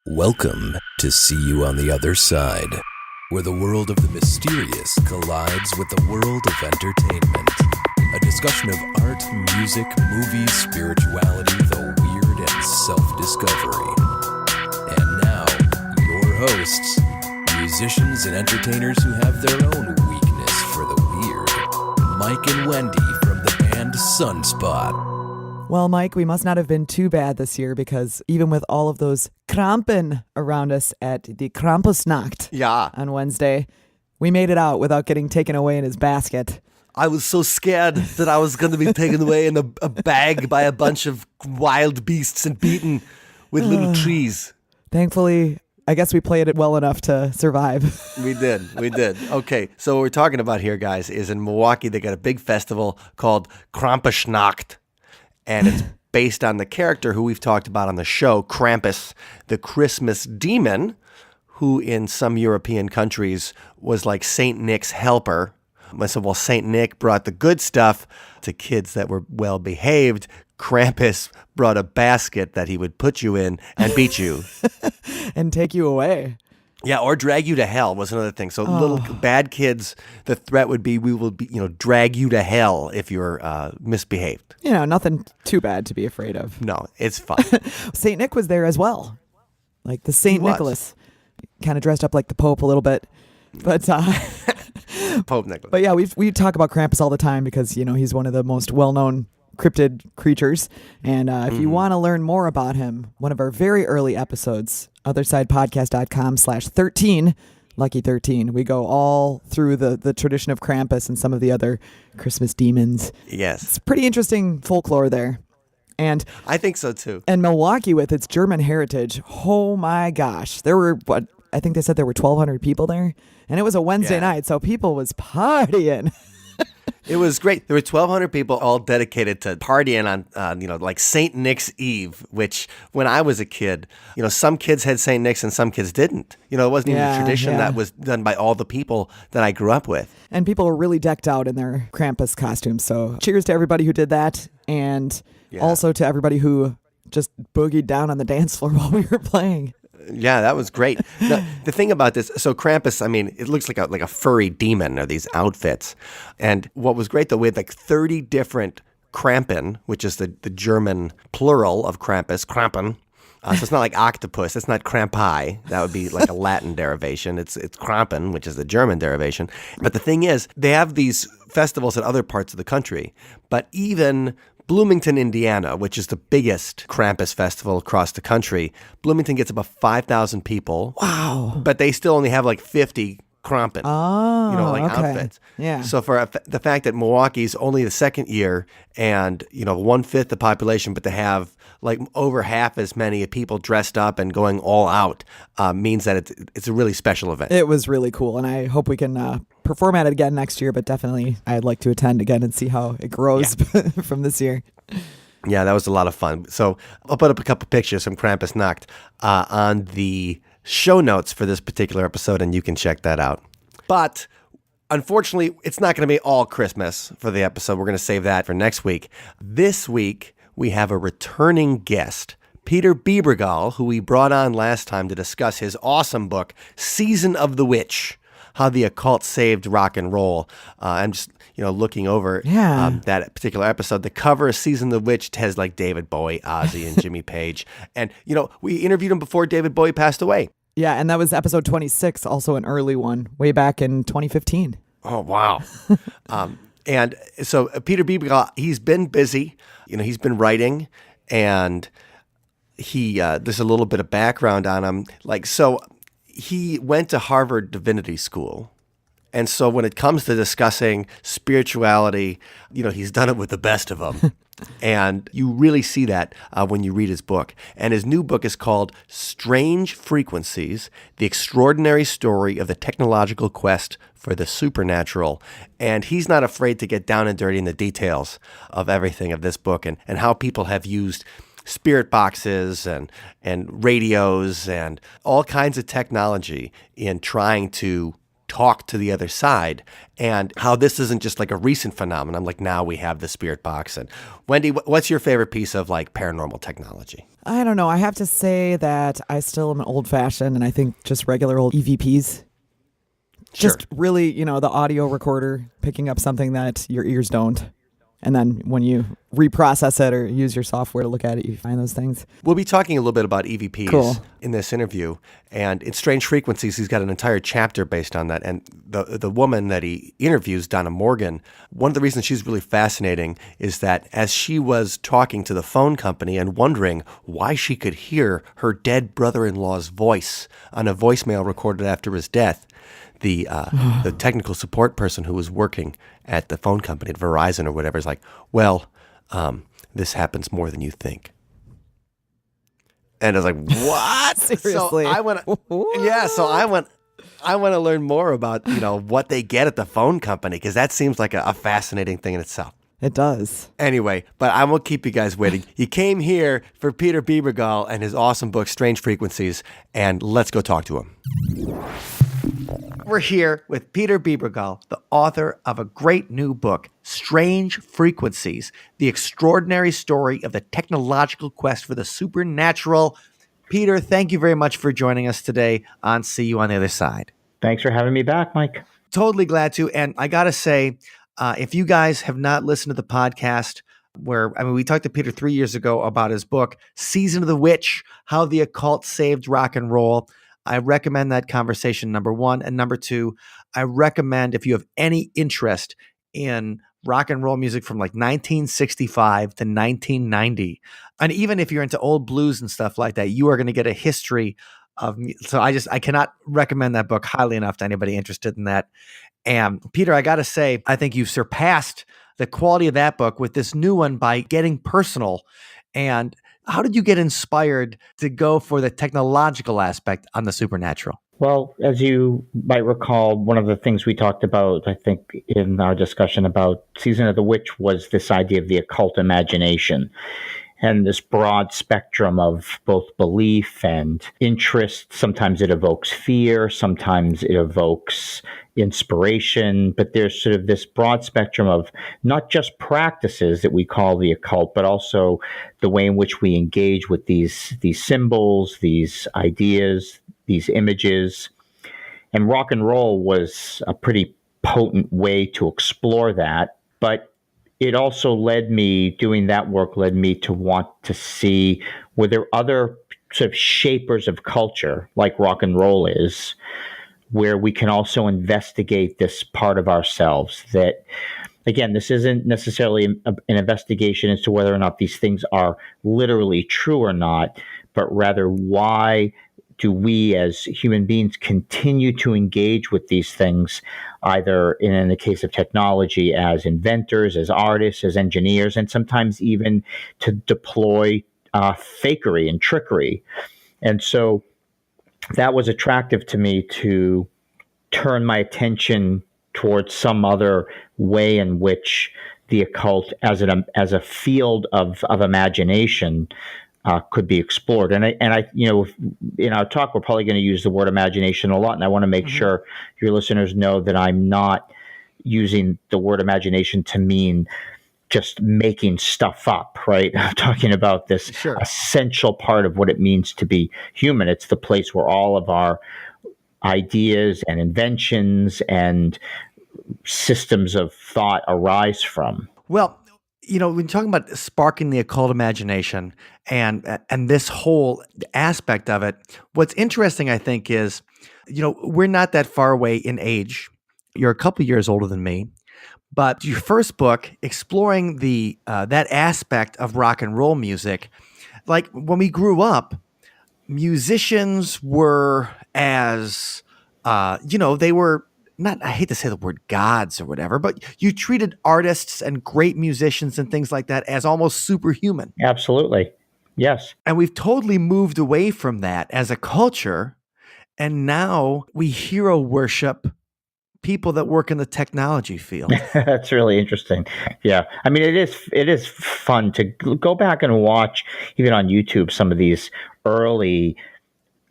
Welcome to See You on the Other Side, where the world of the mysterious collides with the world of entertainment. A discussion of art, music, movies, spirituality, the weird, and self-discovery. And now, your hosts, musicians and entertainers who have their own weakness for the weird, Mike and Wendy from the band Sunspot. Well, Mike, we must not have been too bad this year because even with all of those Krampen around us at the Krampusnacht on Wednesday, we made it out without getting taken away in his basket. I was so scared that I was going to be taken away in a bag by a bunch of wild beasts and beaten with little trees. Thankfully, I guess we played it well enough to survive. We did. Okay, so what we're talking about here, guys, is in Milwaukee, they got a big festival called Krampusnacht. And it's based on the character who we've talked about on the show, Krampus, the Christmas demon, who in some European countries was like St. Nick's helper. So while St. Nick brought the good stuff to kids that were well behaved, Krampus brought a basket that he would put you in and beat you. And take you away. Yeah, or drag you to hell was another thing. So little bad kids, the threat would be we will be, drag you to hell if you're misbehaved. Nothing too bad to be afraid of. No, it's fine. St. Nick was there as well. Like the St. Nicholas. Kind of dressed up like the Pope a little bit. But Pope Nicholas. But yeah, we talk about Krampus all the time because, he's one of the most well-known cryptid creatures. And if you want to learn more about him, one of our very early episodes, othersidepodcast.com/13, lucky 13, we go all through the tradition of Krampus and some of the other Christmas demons. Yes. It's pretty interesting folklore there. And I think so too. And Milwaukee with its German heritage, oh my gosh. There were, I think they said there were 1,200 people there. And it was a Wednesday night, so people was partying. It was great. There were 1,200 people all dedicated to partying on, like St. Nick's Eve, which when I was a kid, some kids had St. Nick's and some kids didn't. It wasn't even a tradition that was done by all the people that I grew up with. And people were really decked out in their Krampus costumes. So cheers to everybody who did that. And also to everybody who just boogied down on the dance floor while we were playing. Yeah, that was great. Now, the thing about this, so Krampus, it looks like a furry demon, or these outfits. And what was great, though, we had like 30 different Krampen, which is the German plural of Krampus, Krampen. So it's not like octopus. It's not Krampai. That would be like a Latin derivation. It's Krampen, which is the German derivation. But the thing is, they have these festivals in other parts of the country. But even Bloomington, Indiana, which is the biggest Krampus festival across the country, Bloomington gets about 5,000 people. Wow. But they still only have like 50 Krampen, outfits. Yeah. So for the fact that Milwaukee's only the second year and, 1/5 the population, but to have like over half as many people dressed up and going all out means that it's a really special event. It was really cool, and I hope we can perform at it again next year, but definitely I'd like to attend again and see how it grows from this year. Yeah, that was a lot of fun. So I'll put up a couple pictures from Krampusnacht on the show notes for this particular episode, and you can check that out. But unfortunately, it's not going to be all Christmas for the episode. We're going to save that for next week. This week, we have a returning guest, Peter Bebergal, who we brought on last time to discuss his awesome book, Season of the Witch, How the Occult Saved Rock and Roll. I'm just, looking over that particular episode. The cover of Season of the Witch has like David Bowie, Ozzy, and Jimmy Page. And, we interviewed him before David Bowie passed away. Yeah, and that was episode 26, also an early one, way back in 2015. Oh, wow. And so Peter Bebergal, he's been busy. He's been writing, and there's a little bit of background on him. So he went to Harvard Divinity School. And so when it comes to discussing spirituality, he's done it with the best of them. And you really see that when you read his book. And his new book is called Strange Frequencies, The Extraordinary Story of the Technological Quest for the Supernatural. And he's not afraid to get down and dirty in the details of everything of this book and how people have used spirit boxes and radios and all kinds of technology in trying to talk to the other side, and how this isn't just like a recent phenomenon. Like now we have the spirit box. And Wendy, what's your favorite piece of like paranormal technology? I don't know. I have to say that I still am an old fashioned, and I think just regular old EVPs. Just really, the audio recorder picking up something that your ears don't. And then when you reprocess it or use your software to look at it, you find those things. We'll be talking a little bit about EVPs in this interview. And in Strange Frequencies, he's got an entire chapter based on that. And the woman that he interviews, Donna Morgan, one of the reasons she's really fascinating is that as she was talking to the phone company and wondering why she could hear her dead brother-in-law's voice on a voicemail recorded after his death, the technical support person who was working at the phone company at Verizon or whatever is like, well, this happens more than you think. And I was like, what? Seriously? So I want to learn more about, what they get at the phone company, because that seems like a fascinating thing in itself. It does. Anyway, but I won't keep you guys waiting. He came here for Peter Bebergal and his awesome book, Strange Frequencies, and let's go talk to him. We're here with Peter Bebergal, the author of a great new book, Strange Frequencies, the extraordinary story of the technological quest for the supernatural. Peter, thank you very much for joining us today on See You on the Other Side. Thanks for having me back, Mike. Totally glad to. And I got to say, if you guys have not listened to the podcast, we talked to Peter 3 years ago about his book, Season of the Witch, How the Occult Saved Rock and Roll. I recommend that conversation, number one. And number two, I recommend if you have any interest in rock and roll music from like 1965 to 1990, and even if you're into old blues and stuff like that, you are going to get a history of. So I cannot recommend that book highly enough to anybody interested in that. And Peter, I got to say, I think you've surpassed the quality of that book with this new one by getting personal. And how did you get inspired to go for the technological aspect on the supernatural? Well, as you might recall, one of the things we talked about, I think, in our discussion about Season of the Witch was this idea of the occult imagination and this broad spectrum of both belief and interest. Sometimes it evokes fear, sometimes it evokes inspiration, but there's sort of this broad spectrum of not just practices that we call the occult, but also the way in which we engage with these symbols, these ideas, these images. And rock and roll was a pretty potent way to explore that. But it also doing that work led me to want to see, were there other sort of shapers of culture, like rock and roll is, where we can also investigate this part of ourselves that, again, this isn't necessarily an investigation as to whether or not these things are literally true or not, but rather why do we as human beings continue to engage with these things, either in the case of technology as inventors, as artists, as engineers, and sometimes even to deploy fakery and trickery. And so that was attractive to me to turn my attention towards some other way in which the occult as a field of imagination could be explored. And I, in our talk, we're probably going to use the word imagination a lot. And I want to make sure your listeners know that I'm not using the word imagination to mean just making stuff up, right? I'm talking about this essential part of what it means to be human. It's the place where all of our ideas and inventions and systems of thought arise from. Well, when you're talking about sparking the occult imagination and this whole aspect of it, what's interesting, I think, is, we're not that far away in age. You're a couple years older than me, but your first book exploring the that aspect of rock and roll music, like when we grew up, musicians were as, they were not, I hate to say the word gods or whatever, but you treated artists and great musicians and things like that as almost superhuman. Absolutely. Yes. And we've totally moved away from that as a culture. And now we hero worship people that work in the technology field. That's really interesting. Yeah. I mean, it is fun to go back and watch, even on YouTube, some of these early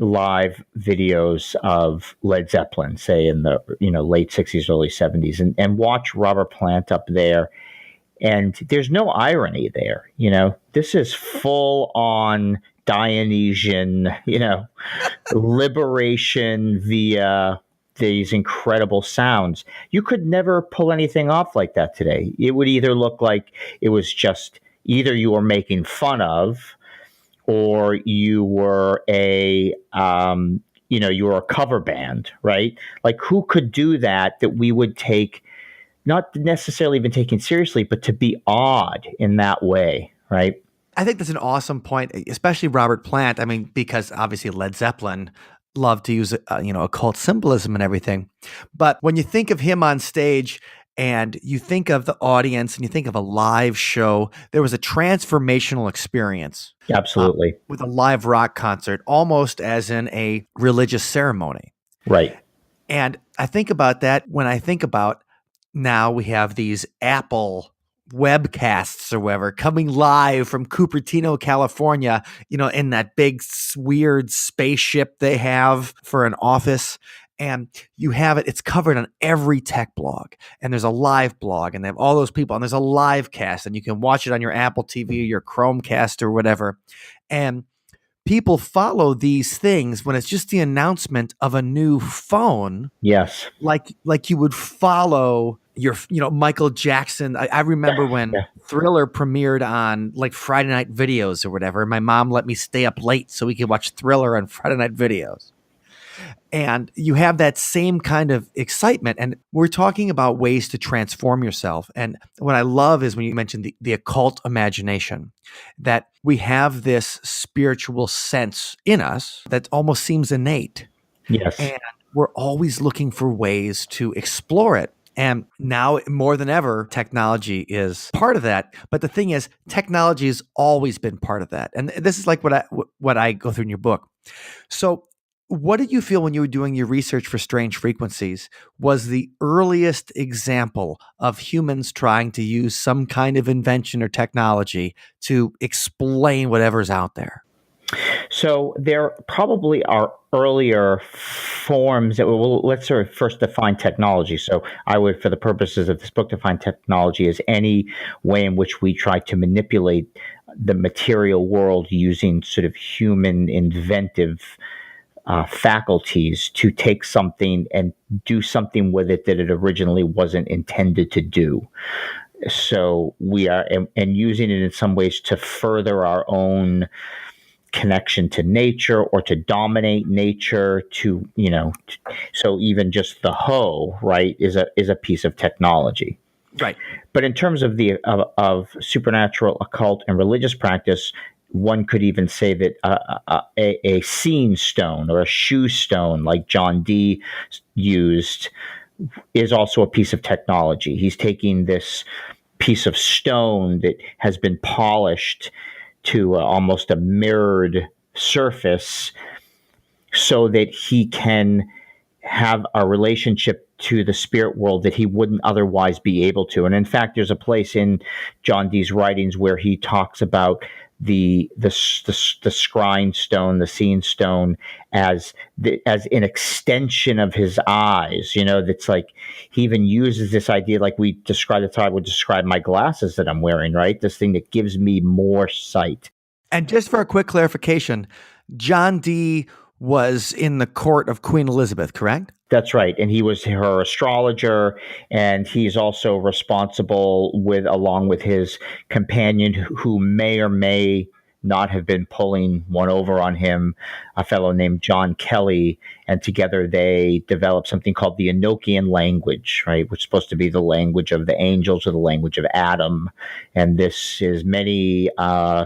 live videos of Led Zeppelin, say in the late 60s, early 70s, and watch Robert Plant up there. And there's no irony there. This is full on Dionysian, liberation via these incredible sounds. You could never pull anything off like that today. It would either look like it was just either you were making fun of, or you were a cover band, right? Like, who could do that we would take, not necessarily even taken seriously, but to be odd in that way, right? I think that's an awesome point, especially Robert Plant. I mean, because obviously Led Zeppelin loved to use, occult symbolism and everything. But when you think of him on stage and you think of the audience and you think of a live show, there was a transformational experience. Absolutely. With a live rock concert, almost as in a religious ceremony. Right. And I think about that when I think about now we have these Apple webcasts or whatever coming live from Cupertino, California, in that big weird spaceship they have for an office. And you have it's covered on every tech blog, and there's a live blog, and they have all those people, and there's a live cast, and you can watch it on your Apple TV or your Chromecast or whatever. And people follow these things when it's just the announcement of a new phone. Yes. Like you would follow your, Michael Jackson. I remember when Thriller premiered on like Friday Night Videos or whatever. My mom let me stay up late so we could watch Thriller on Friday Night Videos. And you have that same kind of excitement. And we're talking about ways to transform yourself. And what I love is when you mentioned the occult imagination, that we have this spiritual sense in us that almost seems innate. Yes. And we're always looking for ways to explore it. And now more than ever, technology is part of that. But the thing is, technology has always been part of that. And this is like what I go through in your book. So what did you feel when you were doing your research for Strange Frequencies was the earliest example of humans trying to use some kind of invention or technology to explain whatever's out there? So there probably are earlier forms that let's sort of first define technology. So I would, for the purposes of this book, define technology as any way in which we try to manipulate the material world using sort of human inventive faculties to take something and do something with it that it originally wasn't intended to do. So we are, and using it in some ways to further our own connection to nature or to dominate nature, to, so even just the hoe, right, is a piece of technology. Right. But in terms of of supernatural, occult, and religious practice, one could even say that a seeing stone or a shoe stone, like John Dee used, is also a piece of technology. He's taking this piece of stone that has been polished to almost a mirrored surface so that he can have a relationship to the spirit world that he wouldn't otherwise be able to. And in fact, there's a place in John Dee's writings where he talks about the scrying stone, the seeing stone, as an extension of his eyes. That's like, he even uses this idea, like we described, that's how I would describe my glasses that I'm wearing, right? This thing that gives me more sight. And just for a quick clarification, John Dee was in the court of Queen Elizabeth, correct? That's right. And he was her astrologer, and he's also responsible along with his companion, who may or may not have been pulling one over on him, a fellow named John Kelly. And together they developed something called the Enochian language, right, which is supposed to be the language of the angels or the language of Adam. And this is many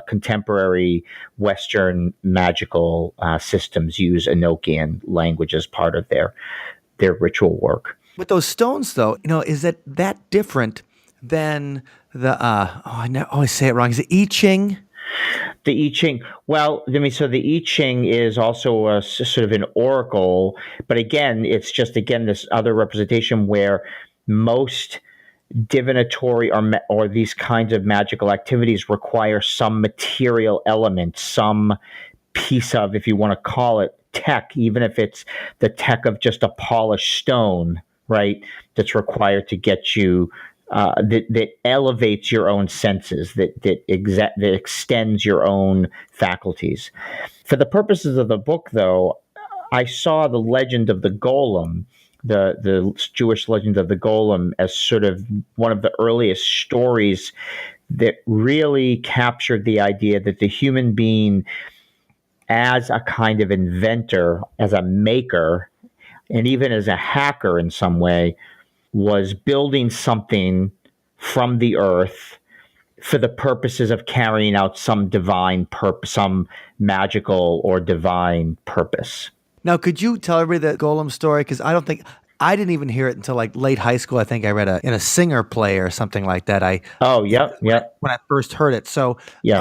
contemporary Western magical systems use Enochian language as part of their ritual work. With those stones, though, is that different than the, I always say it wrong. Is it I Ching? The I Ching. Well, so the I Ching is also a sort of an oracle, but again, it's just, this other representation where most divinatory or these kinds of magical activities require some material element, some piece of, if you want to call it, tech, even if it's the tech of just a polished stone, right, that's required to get you, that elevates your own senses, that extends your own faculties. For the purposes of the book, though, I saw the legend of the Golem, the Jewish legend of the Golem, as sort of one of the earliest stories that really captured the idea that the human being, as a kind of inventor, as a maker, and even as a hacker in some way, was building something from the earth for the purposes of carrying out some divine purpose, some magical or divine purpose. Now, could you tell everybody the Golem story? Because I didn't even hear it until like late high school. I think I read in a Singer play or something like that. When I first heard it. So maybe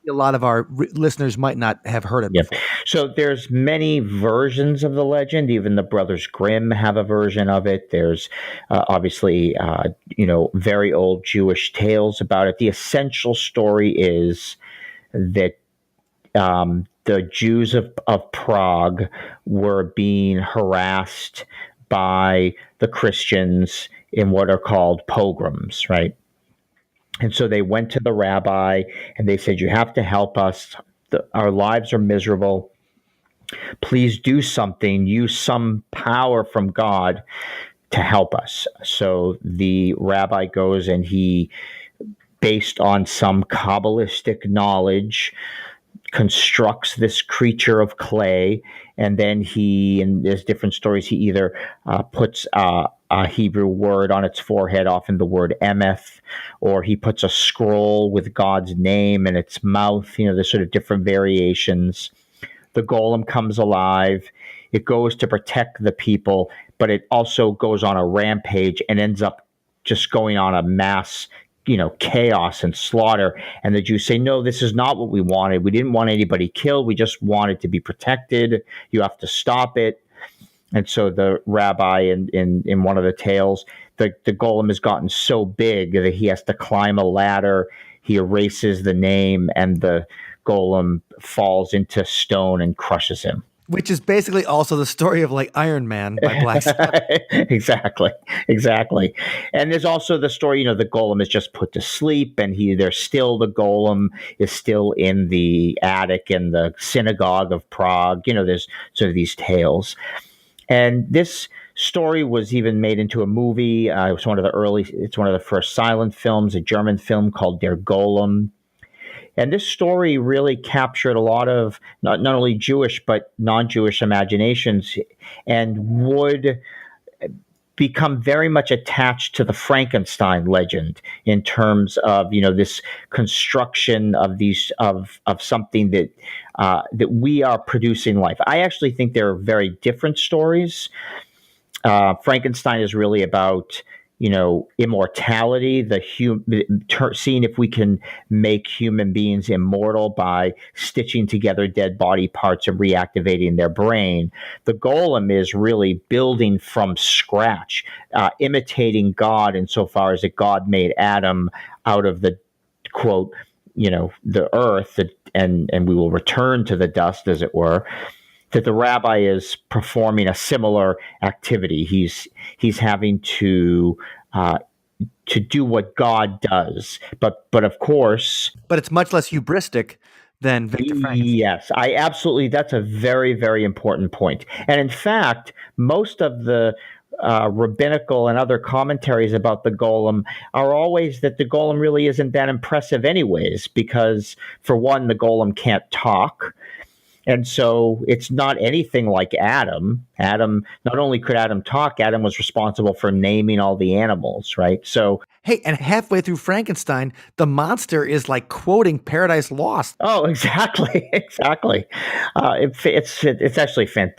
a lot of our listeners might not have heard it before. So there's many versions of the legend. Even the Brothers Grimm have a version of it. There's obviously, very old Jewish tales about it. The essential story is that the Jews of Prague were being harassed by the Christians in what are called pogroms, right? And so they went to the rabbi and they said, you have to help us. Our lives are miserable. Please do something. Use some power from God to help us. So the rabbi goes and he, based on some Kabbalistic knowledge, constructs this creature of clay, and then and there's different stories, he either puts a Hebrew word on its forehead, often the word emeth, or he puts a scroll with God's name in its mouth. There's sort of different variations. The golem comes alive. It goes to protect the people, but it also goes on a rampage and ends up just going on a mass chaos and slaughter. And the Jews say, no, this is not what we wanted. We didn't want anybody killed. We just wanted to be protected. You have to stop it. And so the rabbi in one of the tales, the golem has gotten so big that he has to climb a ladder. He erases the name and the golem falls into stone and crushes him. Which is basically also the story of like Iron Man by Black Sabbath. Exactly. And there's also the story, the golem is just put to sleep and the golem is still in the attic in the synagogue of Prague. There's sort of these tales. And this story was even made into a movie. It's one of the first silent films, a German film called Der Golem. And this story really captured a lot of not only Jewish but non-Jewish imaginations, and would become very much attached to the Frankenstein legend in terms of this construction of these of something that we are producing life. I actually think they're very different stories. Frankenstein is really about immortality, seeing if we can make human beings immortal by stitching together dead body parts and reactivating their brain. The golem is really building from scratch, imitating God insofar as that God made Adam out of the, quote, the earth, and we will return to the dust, as it were. That the rabbi is performing a similar activity. He's having to do what God does, but of course, but it's much less hubristic than Victor Frankenstein. Yes, that's a very, very important point. And in fact, most of the rabbinical and other commentaries about the golem are always that the golem really isn't that impressive anyways, because for one, the golem can't talk. And so it's not anything like Adam. Not only could Adam talk, Adam was responsible for naming all the animals, right? So, hey, and halfway through Frankenstein, the monster is like quoting Paradise Lost. Oh, exactly. It's actually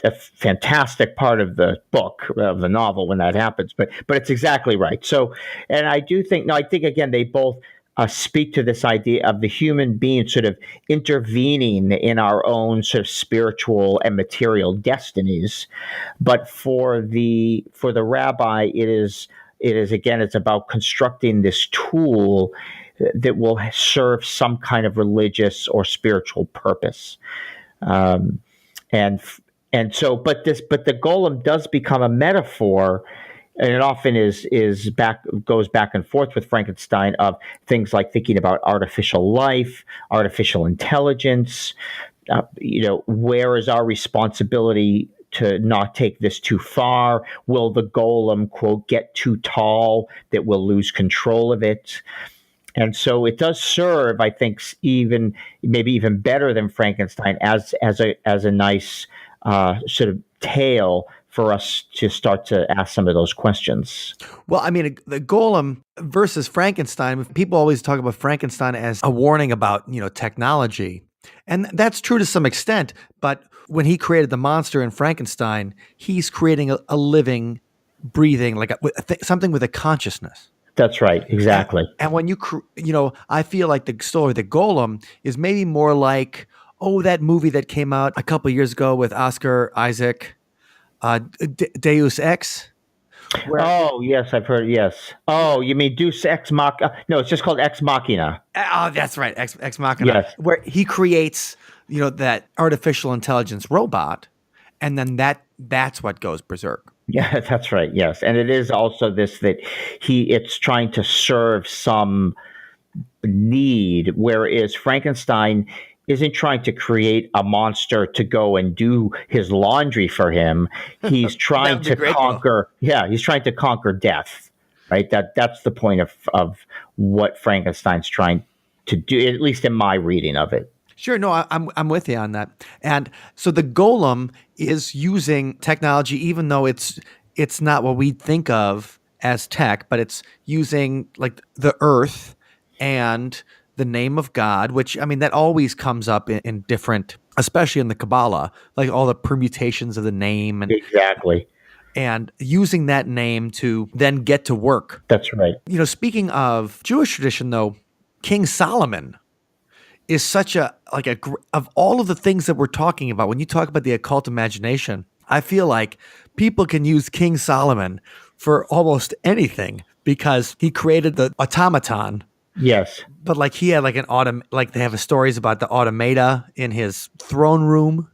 a fantastic part of the book, of the novel, when that happens. But it's exactly right. So, and I think again, they both speak to this idea of the human being sort of intervening in our own sort of spiritual and material destinies. But for the rabbi, it is again, it's about constructing this tool that will serve some kind of religious or spiritual purpose. And And so, but the golem does become a metaphor, and it often goes back and forth with Frankenstein of things like thinking about artificial life, artificial intelligence. Where is our responsibility to not take this too far? Will the golem, quote, get too tall that we'll lose control of it? And so it does serve, I think, maybe even better than Frankenstein as a nice sort of tale for us to start to ask some of those questions. Well, I mean, the Golem versus Frankenstein, people always talk about Frankenstein as a warning about, technology. And that's true to some extent. But when he created the monster in Frankenstein, he's creating a living, breathing, like something with a consciousness. That's right. Exactly. And when I feel like the story, the Golem, is maybe more like, that movie that came out a couple of years ago with Oscar Isaac, Deus Ex. Yes, I've heard. Yes. Oh, you mean Deus Ex Machina? No, it's just called Ex Machina. Oh, that's right, Ex Machina. Yes. Where he creates, that artificial intelligence robot, and then that's what goes berserk. Yeah, that's right. Yes, and it is also this that it's trying to serve some need, whereas Frankenstein isn't trying to create a monster to go and do his laundry for him. He's trying to conquer. Yeah, he's trying to conquer death. Right. That's the point of what Frankenstein's trying to do, at least in my reading of it. Sure. No, I'm with you on that. And so the Golem is using technology, even though it's not what we think of as tech, but it's using like the earth and the name of God, which, I mean, that always comes up in different, especially in the Kabbalah, like all the permutations of the name. Exactly. And using that name to then get to work. That's right. Speaking of Jewish tradition, though, King Solomon is such of all of the things that we're talking about, when you talk about the occult imagination, I feel like people can use King Solomon for almost anything because he created the automaton. Yes. But like he had like they have stories about the automata in his throne room.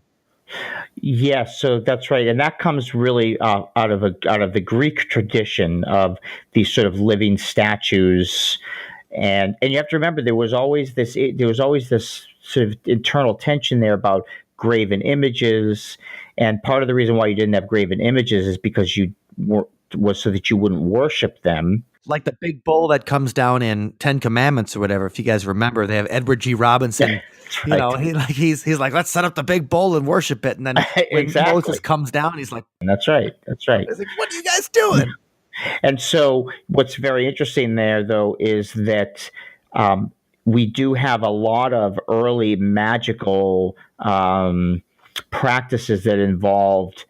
Yes, so that's right, and that comes really out of the Greek tradition of these sort of living statues. And you have to remember there was always this sort of internal tension there about graven images, and part of the reason why you didn't have graven images is because was so that you wouldn't worship them. Like the big bull that comes down in 10 Commandments or whatever. If you guys remember, they have Edward G. Robinson. Right. He's like, let's set up the big bull and worship it. And then when Moses comes down, he's like, that's right. That's right. He's like, what are you guys doing? And so what's very interesting there, though, is that we do have a lot of early magical practices that involved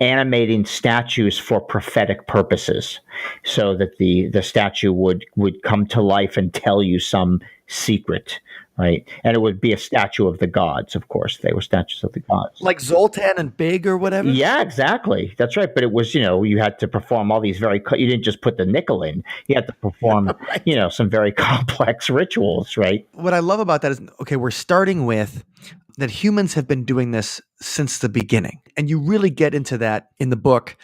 animating statues for prophetic purposes, so that the statue would come to life and tell you some secret, right? And it would be a statue of the gods, of course. They were statues of the gods. Like Zoltan and Big or whatever? Yeah, exactly. That's right. But it was, you had to perform all these you didn't just put the nickel in. You had to perform, right. Some very complex rituals, right? What I love about that is, okay, we're starting with that humans have been doing this since the beginning. And you really get into that in the book,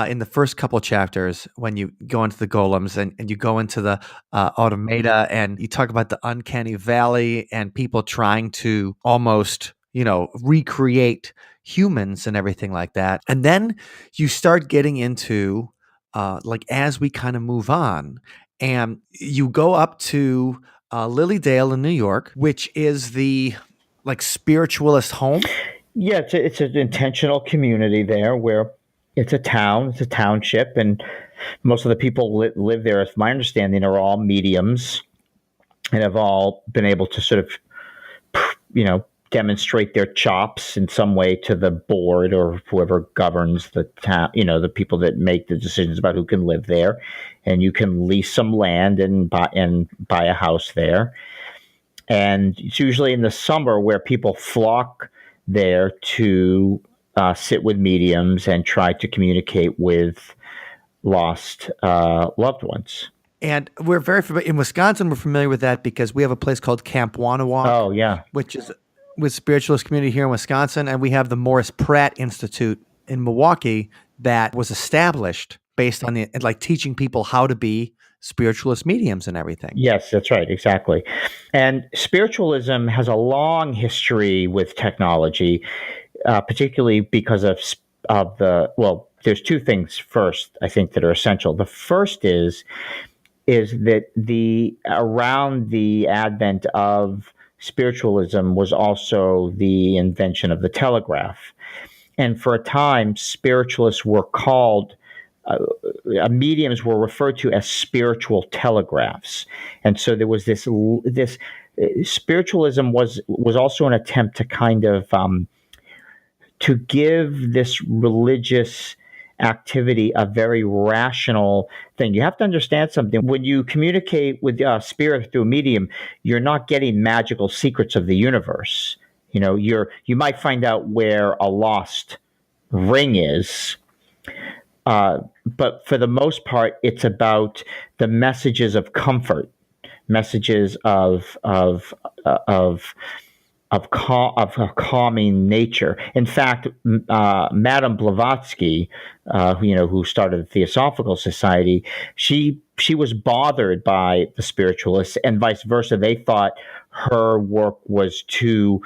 in the first couple of chapters, when you go into the golems and you go into the automata, and you talk about the uncanny valley and people trying to almost, recreate humans and everything like that. And then you start getting into, as we kind of move on, and you go up to Lilydale in New York, which is the spiritualist home. Yeah, it's an intentional community there where it's a township, and most of the people live there, as my understanding, are all mediums and have all been able to sort of, demonstrate their chops in some way to the board or whoever governs the town, the people that make the decisions about who can live there. And you can lease some land and buy a house there. And it's usually in the summer where people flock there to sit with mediums and try to communicate with lost loved ones. And we're very familiar in Wisconsin. We're familiar with that because we have a place called Camp Wanawag. Oh, yeah. Which is with spiritualist community here in Wisconsin, and we have the Morris Pratt Institute in Milwaukee that was established based on teaching people how to be spiritualist mediums and everything. Yes, that's right. Exactly. And spiritualism has a long history with technology, particularly because of there's two things first, I think, that are essential. The first is that around the advent of spiritualism was also the invention of the telegraph. And for a time, spiritualists were called mediums were referred to as spiritual telegraphs, and so there was this spiritualism was also an attempt to kind of to give this religious activity a very rational thing. You have to understand something. When you communicate with spirit through a medium, you're not getting magical secrets of the universe. You might find out where a lost ring is. But for the most part, it's about the messages of comfort, messages of calming nature. In fact, Madame Blavatsky, who started the Theosophical Society, she was bothered by the spiritualists, and vice versa. They thought her work was too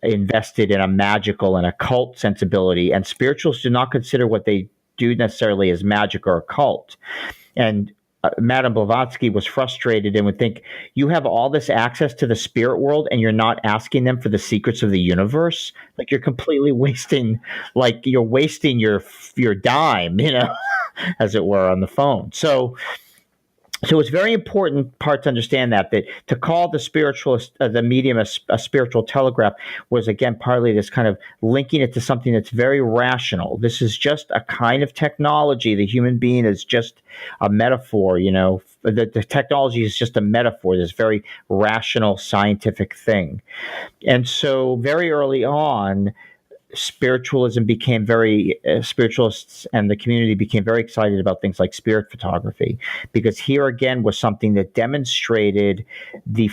invested in a magical and occult sensibility, and spiritualists do not consider what they do necessarily as magic or occult. And Madame Blavatsky was frustrated and would think, you have all this access to the spirit world and you're not asking them for the secrets of the universe? Like, you're completely wasting, your dime, as it were, on the phone. So it's very important part to understand that to call the spiritualist, the medium, a spiritual telegraph was, again, partly this kind of linking it to something that's very rational. This is just a kind of technology. The human being is just a metaphor, the technology is just a metaphor, this very rational scientific thing. And so very early on, spiritualists and the community became very excited about things like spirit photography, because here again was something that demonstrated the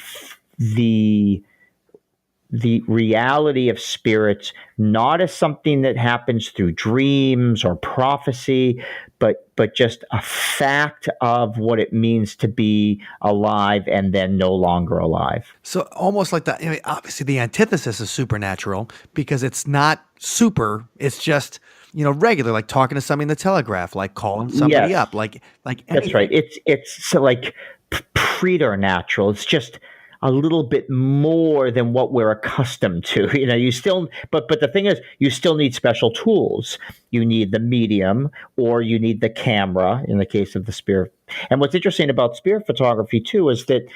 reality of spirits, not as something that happens through dreams or prophecy, but just a fact of what it means to be alive and then no longer alive. So almost like obviously the antithesis is supernatural, because it's not super, it's just, regular, like talking to somebody in the telegraph, like calling somebody up, like anything. That's right. It's so like preternatural. It's just a little bit more than what we're accustomed to. You still, but the thing is, you still need special tools. You need the medium, or you need the camera in the case of the spirit. And what's interesting about spirit photography too is that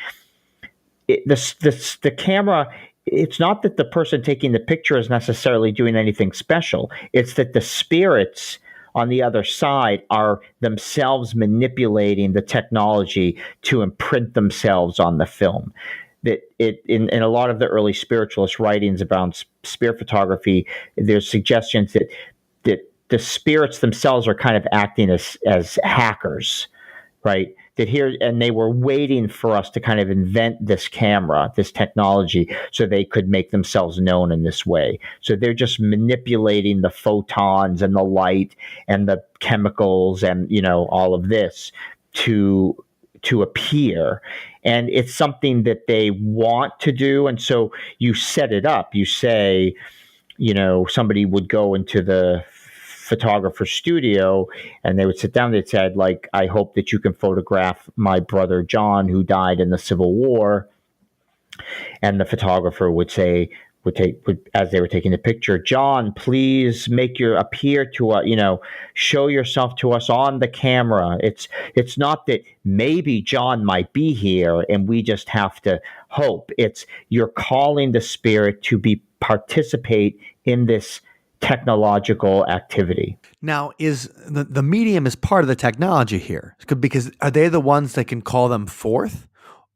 the camera, it's not that the person taking the picture is necessarily doing anything special. It's that the spirits on the other side are themselves manipulating the technology to imprint themselves on the film. That in a lot of the early spiritualist writings about spirit photography, there's suggestions that the spirits themselves are kind of acting as hackers, right? And they were waiting for us to kind of invent this camera, this technology, so they could make themselves known in this way. So they're just manipulating the photons and the light and the chemicals and all of this to appear. And it's something that they want to do. And so you set it up. You say, somebody would go into the photographer's studio and they would sit down. They'd said, like, I hope that you can photograph my brother John, who died in the Civil War. And the photographer would say, as they were taking the picture, John, please appear to us, show yourself to us on the camera. It's not that maybe John might be here and we just have to hope. It's you're calling the spirit to participate in this technological activity. Now, is the medium is part of the technology here? Because are they the ones that can call them forth?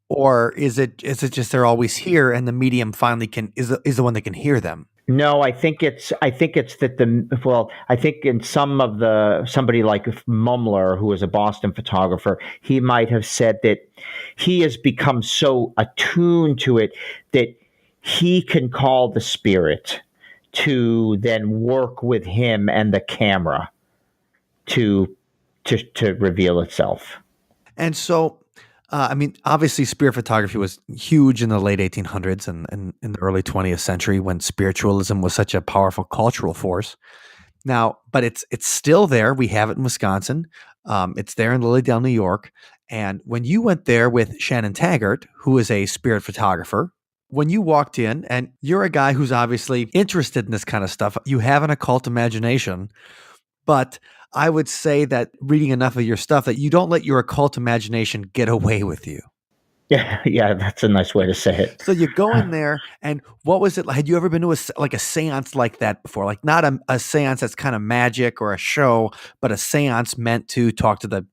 Or is it just they're always here and the medium finally is the one that can hear them? No, I think it's that I think in somebody like Mumler, who is a Boston photographer, he might have said that he has become so attuned to it that he can call the spirit to then work with him and the camera to reveal itself. And so, obviously, spirit photography was huge in the late 1800s and in the early 20th century when spiritualism was such a powerful cultural force. Now, but it's still there. We have it in Wisconsin. It's there in Lilydale, New York. And when you went there with Shannon Taggart, who is a spirit photographer, when you walked in, and you're a guy who's obviously interested in this kind of stuff, you have an occult imagination, but I would say that reading enough of your stuff that you don't let your occult imagination get away with you. Yeah, that's a nice way to say it. So you go in there, and what was it like? Had you ever been to a seance like that before? Like not a seance that's kind of magic or a show, but a seance meant to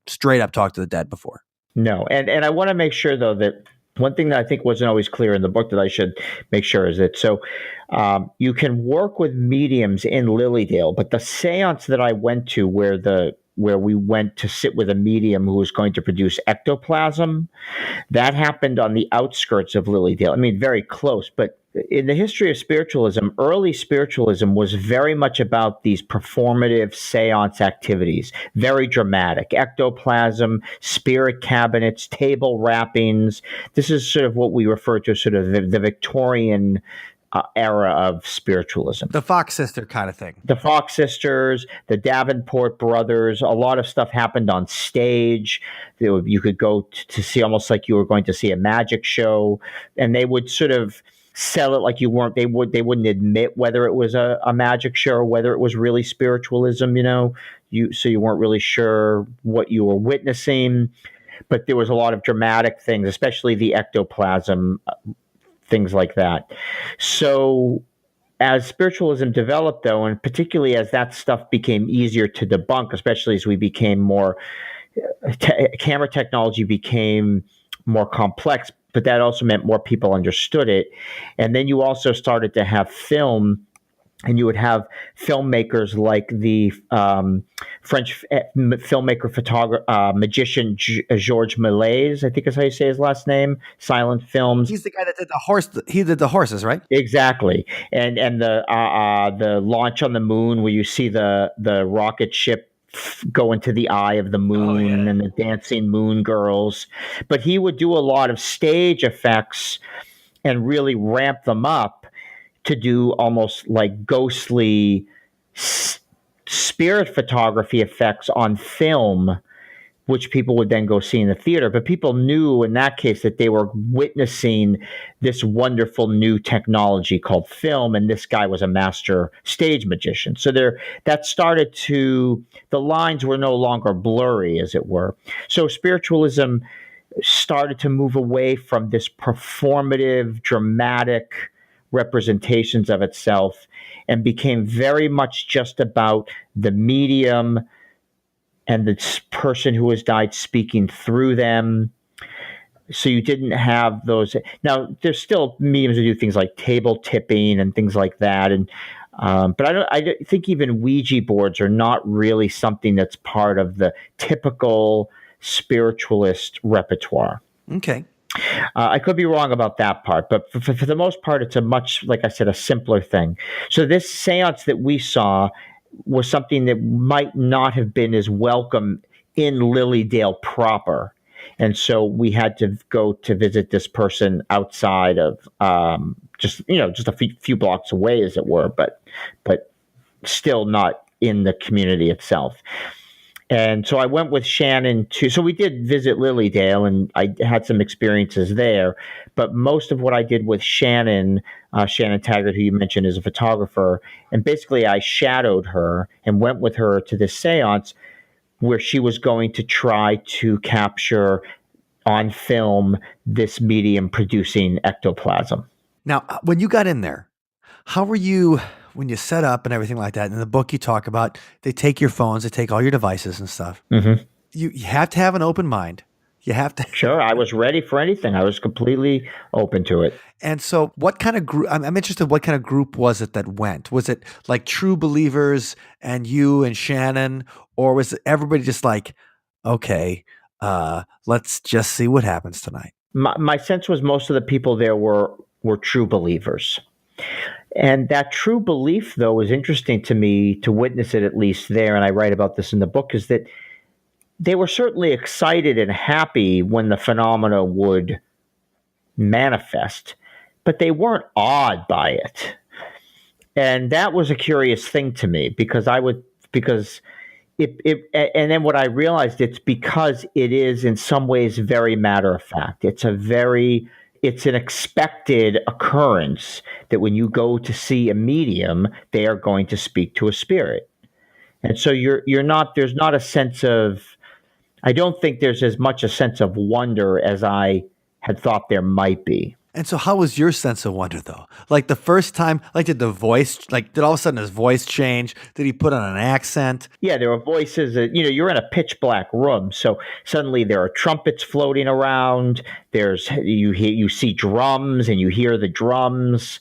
straight up talk to the dead before? No, and I want to make sure though that one thing that I think wasn't always clear in the book that I should make sure is that you can work with mediums in Lilydale, but the seance that I went to where we went to sit with a medium who was going to produce ectoplasm, that happened on the outskirts of Lilydale. I mean, very close, but in the history of spiritualism, early spiritualism was very much about these performative seance activities, very dramatic. Ectoplasm, spirit cabinets, table wrappings. This is sort of what we refer to as sort of the Victorian era of spiritualism. The Fox sister kind of thing. The Fox sisters, the Davenport brothers, a lot of stuff happened on stage. You could go to see almost like you were going to see a magic show, and they would sort of sell it like you weren't. They wouldn't admit whether it was a magic show or whether it was really spiritualism. So you weren't really sure what you were witnessing. But there was a lot of dramatic things, especially the ectoplasm, things like that. So as spiritualism developed, though, and particularly as that stuff became easier to debunk, especially as we became more camera technology became more complex, but that also meant more people understood it. And then you also started to have film, and you would have filmmakers like the French filmmaker, magician Georges Méliès, I think is how you say his last name, silent films. He's the guy that did the horse. He did the horses, right? Exactly. And the launch on the moon where you see the rocket ship go into the eye of the moon and the dancing moon girls. But he would do a lot of stage effects and really ramp them up to do almost like ghostly spirit photography effects on film, which people would then go see in the theater. But people knew in that case that they were witnessing this wonderful new technology called film, and this guy was a master stage magician. So the lines were no longer blurry, as it were. So spiritualism started to move away from this performative, dramatic representations of itself and became very much just about the medium and the person who has died speaking through them. So you didn't have those. Now, there's still mediums who do things like table tipping and things like that. And but I think even Ouija boards are not really something that's part of the typical spiritualist repertoire. Okay. I could be wrong about that part, but for the most part, it's a much, like I said, a simpler thing. So this seance that we saw was something that might not have been as welcome in Lilydale proper. And so we had to go to visit this person outside of just a few blocks away, as it were, but still not in the community itself. And so I went with Shannon so we did visit Lilydale, and I had some experiences there. But most of what I did with Shannon Taggart, who you mentioned is a photographer, and basically I shadowed her and went with her to this seance where she was going to try to capture on film this medium producing ectoplasm. Now, when you got in there, how were you when you set up and everything like that? In the book, you talk about they take your phones, they take all your devices and stuff. Mm-hmm. You have to have an open mind. You have to. Sure, I was ready for anything. I was completely open to it. And so what kind of group, I'm interested, what kind of group was it that went? Was it like true believers and you and Shannon, or was it everybody just like, okay, let's just see what happens tonight? My sense was most of the people there were were true believers. And that true belief, though, is interesting to me to witness it, at least there, and I write about this in the book, is that they were certainly excited and happy when the phenomena would manifest, but they weren't awed by it. And that was a curious thing to me, because and then what I realized, it's because it is in some ways very matter of fact. It's an expected occurrence that when you go to see a medium, they are going to speak to a spirit. And so there's not a sense of, I don't think there's as much a sense of wonder as I had thought there might be. And so how was your sense of wonder, though? Like the first time, did all of a sudden his voice change? Did he put on an accent? Yeah, there were voices that, you're in a pitch black room. So suddenly there are trumpets floating around. You see drums and you hear the drums.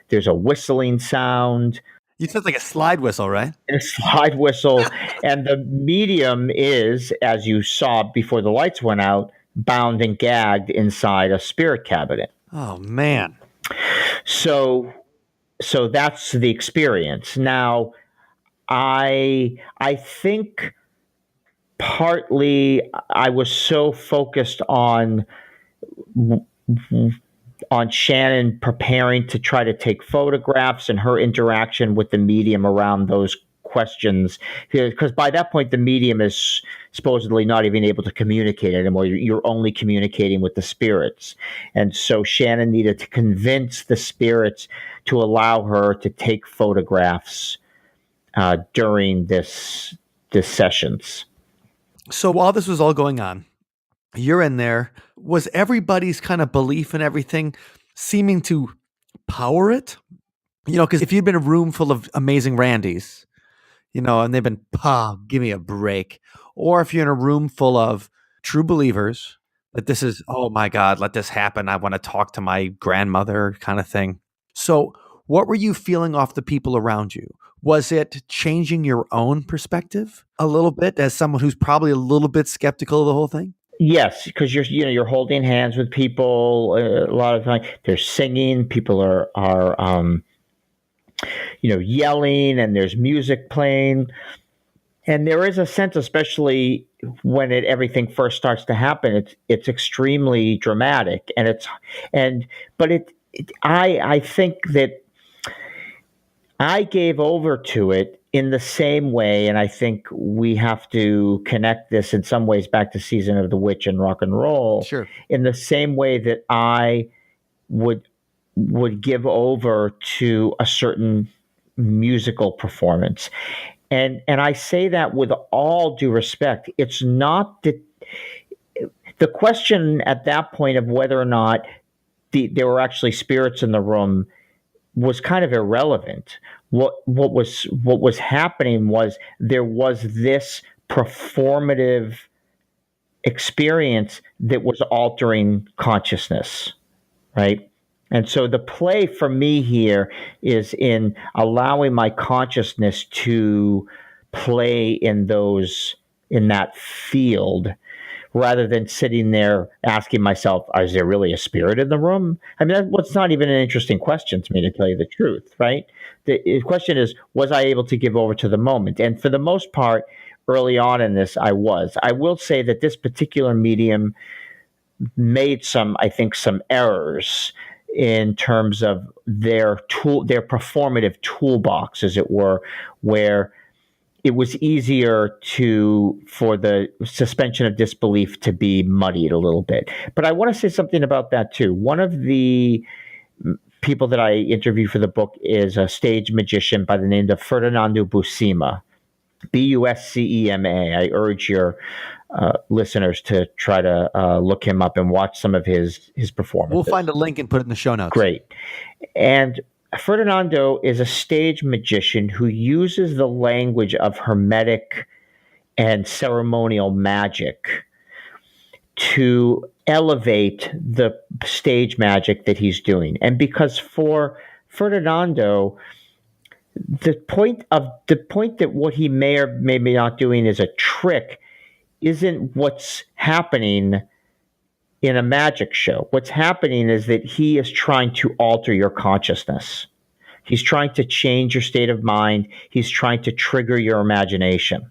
There's a whistling sound. You said like a slide whistle, right? A slide whistle. And the medium is, as you saw before the lights went out, bound and gagged inside a spirit cabinet. Oh, man. So that's the experience. Now, I think partly I was so focused on Shannon preparing to try to take photographs and her interaction with the medium around those questions, because by that point the medium is supposedly not even able to communicate anymore. You're only communicating with the spirits. And so Shannon needed to convince the spirits to allow her to take photographs during this sessions. So while this was all going on, you're in there. Was everybody's kind of belief and everything seeming to power it? Because if you'd been a room full of amazing Randys, and they've been, give me a break. Or if you're in a room full of true believers, that this is, oh my God, let this happen. I want to talk to my grandmother kind of thing. So what were you feeling off the people around you? Was it changing your own perspective a little bit as someone who's probably a little bit skeptical of the whole thing? Yes, because you're holding hands with people a lot of time. They're singing. People are yelling, and there's music playing. And there is a sense, especially when everything first starts to happen, it's extremely dramatic, I think that I gave over to it in the same way, and I think we have to connect this in some ways back to Season of the Witch and rock and roll. Sure. In the same way that I would give over to a certain musical performance. And I say that with all due respect. It's not the question at that point of whether or not there were actually spirits in the room was kind of irrelevant. What was happening was there was this performative experience that was altering consciousness, right? And so the play for me here is in allowing my consciousness to play in that field, rather than sitting there asking myself, is there really a spirit in the room? I mean, that's not even an interesting question to me, to tell you the truth, right? The question is, was I able to give over to the moment? And for the most part, early on in this, I was. I will say that this particular medium made some errors in terms of their performative toolbox, as it were, where it was easier for the suspension of disbelief to be muddied a little bit. But I want to say something about that too. One of the people that I interviewed for the book is a stage magician by the name of Ferdinando Buscema, Buscema. I urge your listeners to try to look him up and watch some of his performances. We'll find a link and put it in the show notes. Great. And Ferdinando is a stage magician who uses the language of Hermetic and ceremonial magic to elevate the stage magic that he's doing. And because for Ferdinando, the point that what he may or may not doing is a trick isn't what's happening in a magic show. What's happening is that he is trying to alter your consciousness. He's trying to change your state of mind. He's trying to trigger your imagination.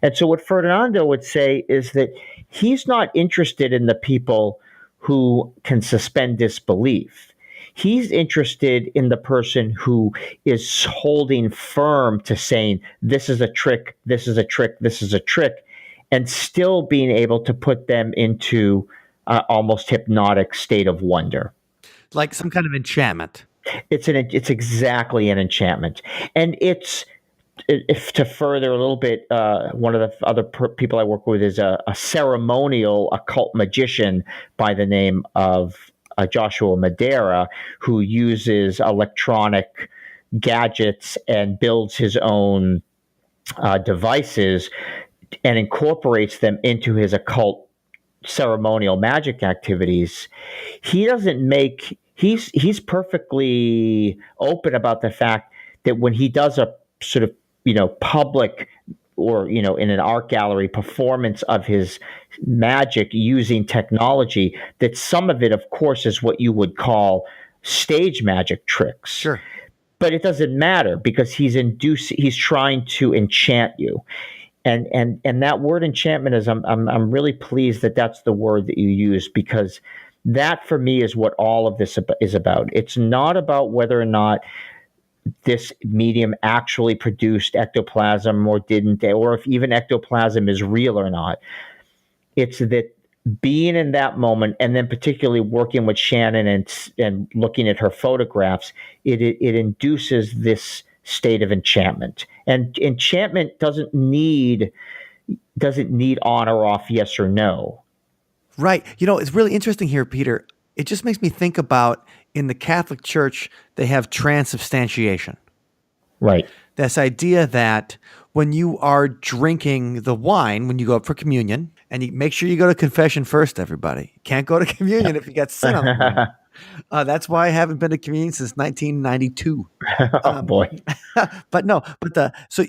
And so what Ferdinando would say is that he's not interested in the people who can suspend disbelief. He's interested in the person who is holding firm to saying, this is a trick, this is a trick, this is a trick, and still being able to put them into almost hypnotic state of wonder. Like some kind of enchantment. It's exactly an enchantment. And if to further a little bit, one of the other people I work with is a ceremonial occult magician by the name of Joshua Madera, who uses electronic gadgets and builds his own devices and incorporates them into his occult ceremonial magic activities. He's perfectly open about the fact that when he does a sort of, public or, in an art gallery performance of his magic using technology, that some of it, of course, is what you would call stage magic tricks. Sure. But it doesn't matter because he's trying to enchant you. And that word enchantment is, I'm really pleased that that's the word that you use, because that for me is what all of this is about. It's not about whether or not this medium actually produced ectoplasm or didn't, or if even ectoplasm is real or not. It's that being in that moment, and then particularly working with Shannon and looking at her photographs, it induces this state of enchantment. And enchantment doesn't need on or off, yes or no. Right. It's really interesting here, Peter. It just makes me think about, in the Catholic Church, they have transubstantiation. Right. This idea that when you are drinking the wine, when you go up for communion, and you make sure you go to confession first, everybody. You can't go to communion if you got sin on the wine. That's why I haven't been to communion since 1992. Oh, boy. So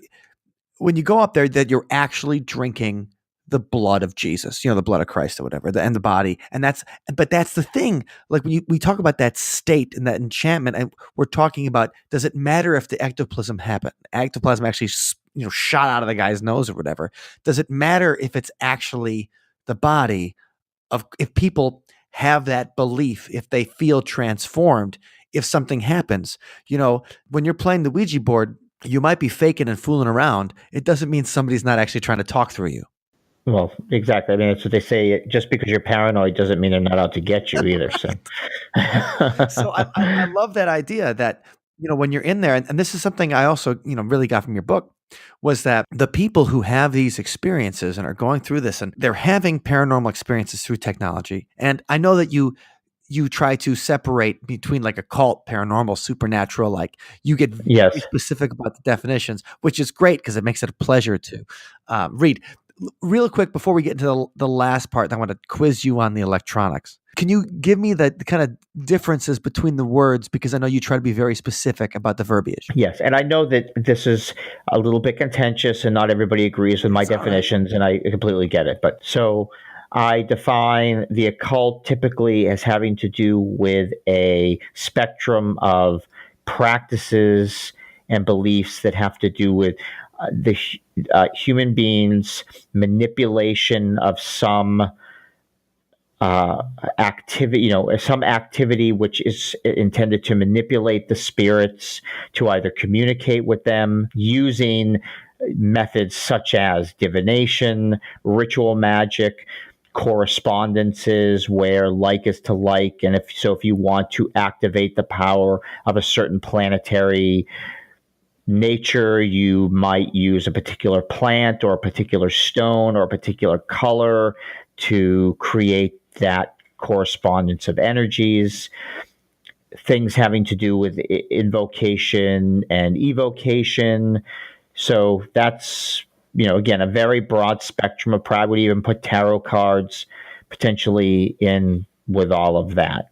when you go up there, that you're actually drinking the blood of Jesus, the blood of Christ or whatever, and the body. But that's the thing. Like when we talk about that state and that enchantment, and we're talking about, does it matter if the ectoplasm happened? Ectoplasm actually, shot out of the guy's nose or whatever. Does it matter if it's actually the body if people have that belief, if they feel transformed, if something happens? When you're playing the Ouija board, you might be faking and fooling around. It doesn't mean somebody's not actually trying to talk through you. Well, exactly. I mean, that's what they say. Just because you're paranoid doesn't mean they're not out to get you either. So, so I love that idea that, when you're in there, and this is something I also, really got from your book, was that the people who have these experiences and are going through this, and they're having paranormal experiences through technology. And I know that you try to separate between like occult, paranormal, supernatural, like you get very specific about the definitions, which is great because it makes it a pleasure to read. Real quick, before we get into the last part, I want to quiz you on the electronics. Can you give me the kind of differences between the words? Because I know you try to be very specific about the verbiage. Yes, and I know that this is a little bit contentious and not everybody agrees with my definitions, and I completely get it. But so I define the occult typically as having to do with a spectrum of practices and beliefs that have to do with the human beings' manipulation of some activity, some activity which is intended to manipulate the spirits, to either communicate with them using methods such as divination, ritual magic, correspondences where like is to like. And if you want to activate the power of a certain planetary nature, you might use a particular plant or a particular stone or a particular color to create that correspondence of energies. Things having to do with invocation and evocation. So that's, again, a very broad spectrum of prayer. I would even put tarot cards potentially in with all of that.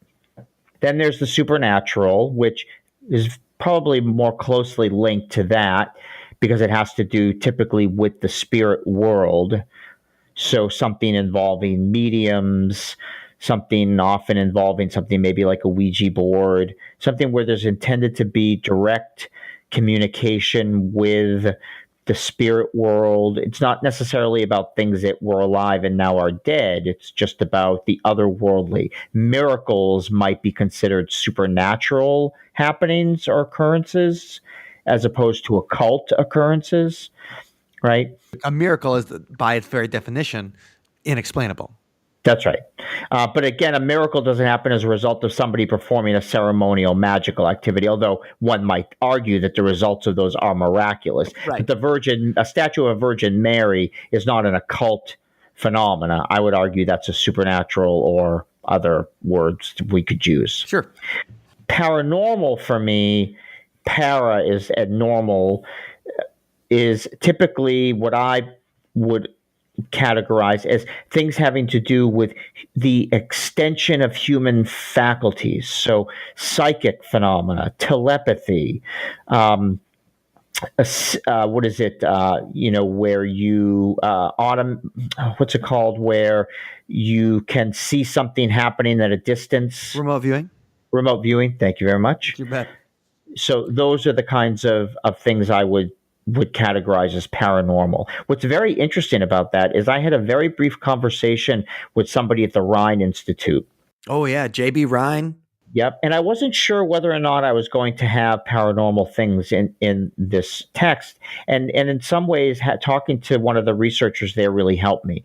Then there's the supernatural, which is probably more closely linked to that because it has to do typically with the spirit world. So something involving mediums, something often involving something maybe like a Ouija board, something where there's intended to be direct communication with the spirit world. It's not necessarily about things that were alive and now are dead. It's just about the otherworldly. Miracles might be considered supernatural happenings or occurrences as opposed to occult occurrences, right? A miracle is, by its very definition, inexplainable. That's right. But again, a miracle doesn't happen as a result of somebody performing a ceremonial magical activity, although one might argue that the results of those are miraculous. Right. But a statue of Virgin Mary is not an occult phenomena. I would argue that's a supernatural, or other words we could use. Sure. Paranormal for me, para is and normal is typically what I would categorized as things having to do with the extension of human faculties. So psychic phenomena, telepathy, what is it? Where you what's it called? Where you can see something happening at a distance. Remote viewing. Remote viewing. Thank you very much. You bet. So those are the kinds of things I would categorize as paranormal. What's very interesting about that is I had a very brief conversation with somebody at the Rhine Institute. Oh, yeah. J.B. Rhine. Yep. And I wasn't sure whether or not I was going to have paranormal things in this text. And in some ways, talking to one of the researchers there really helped me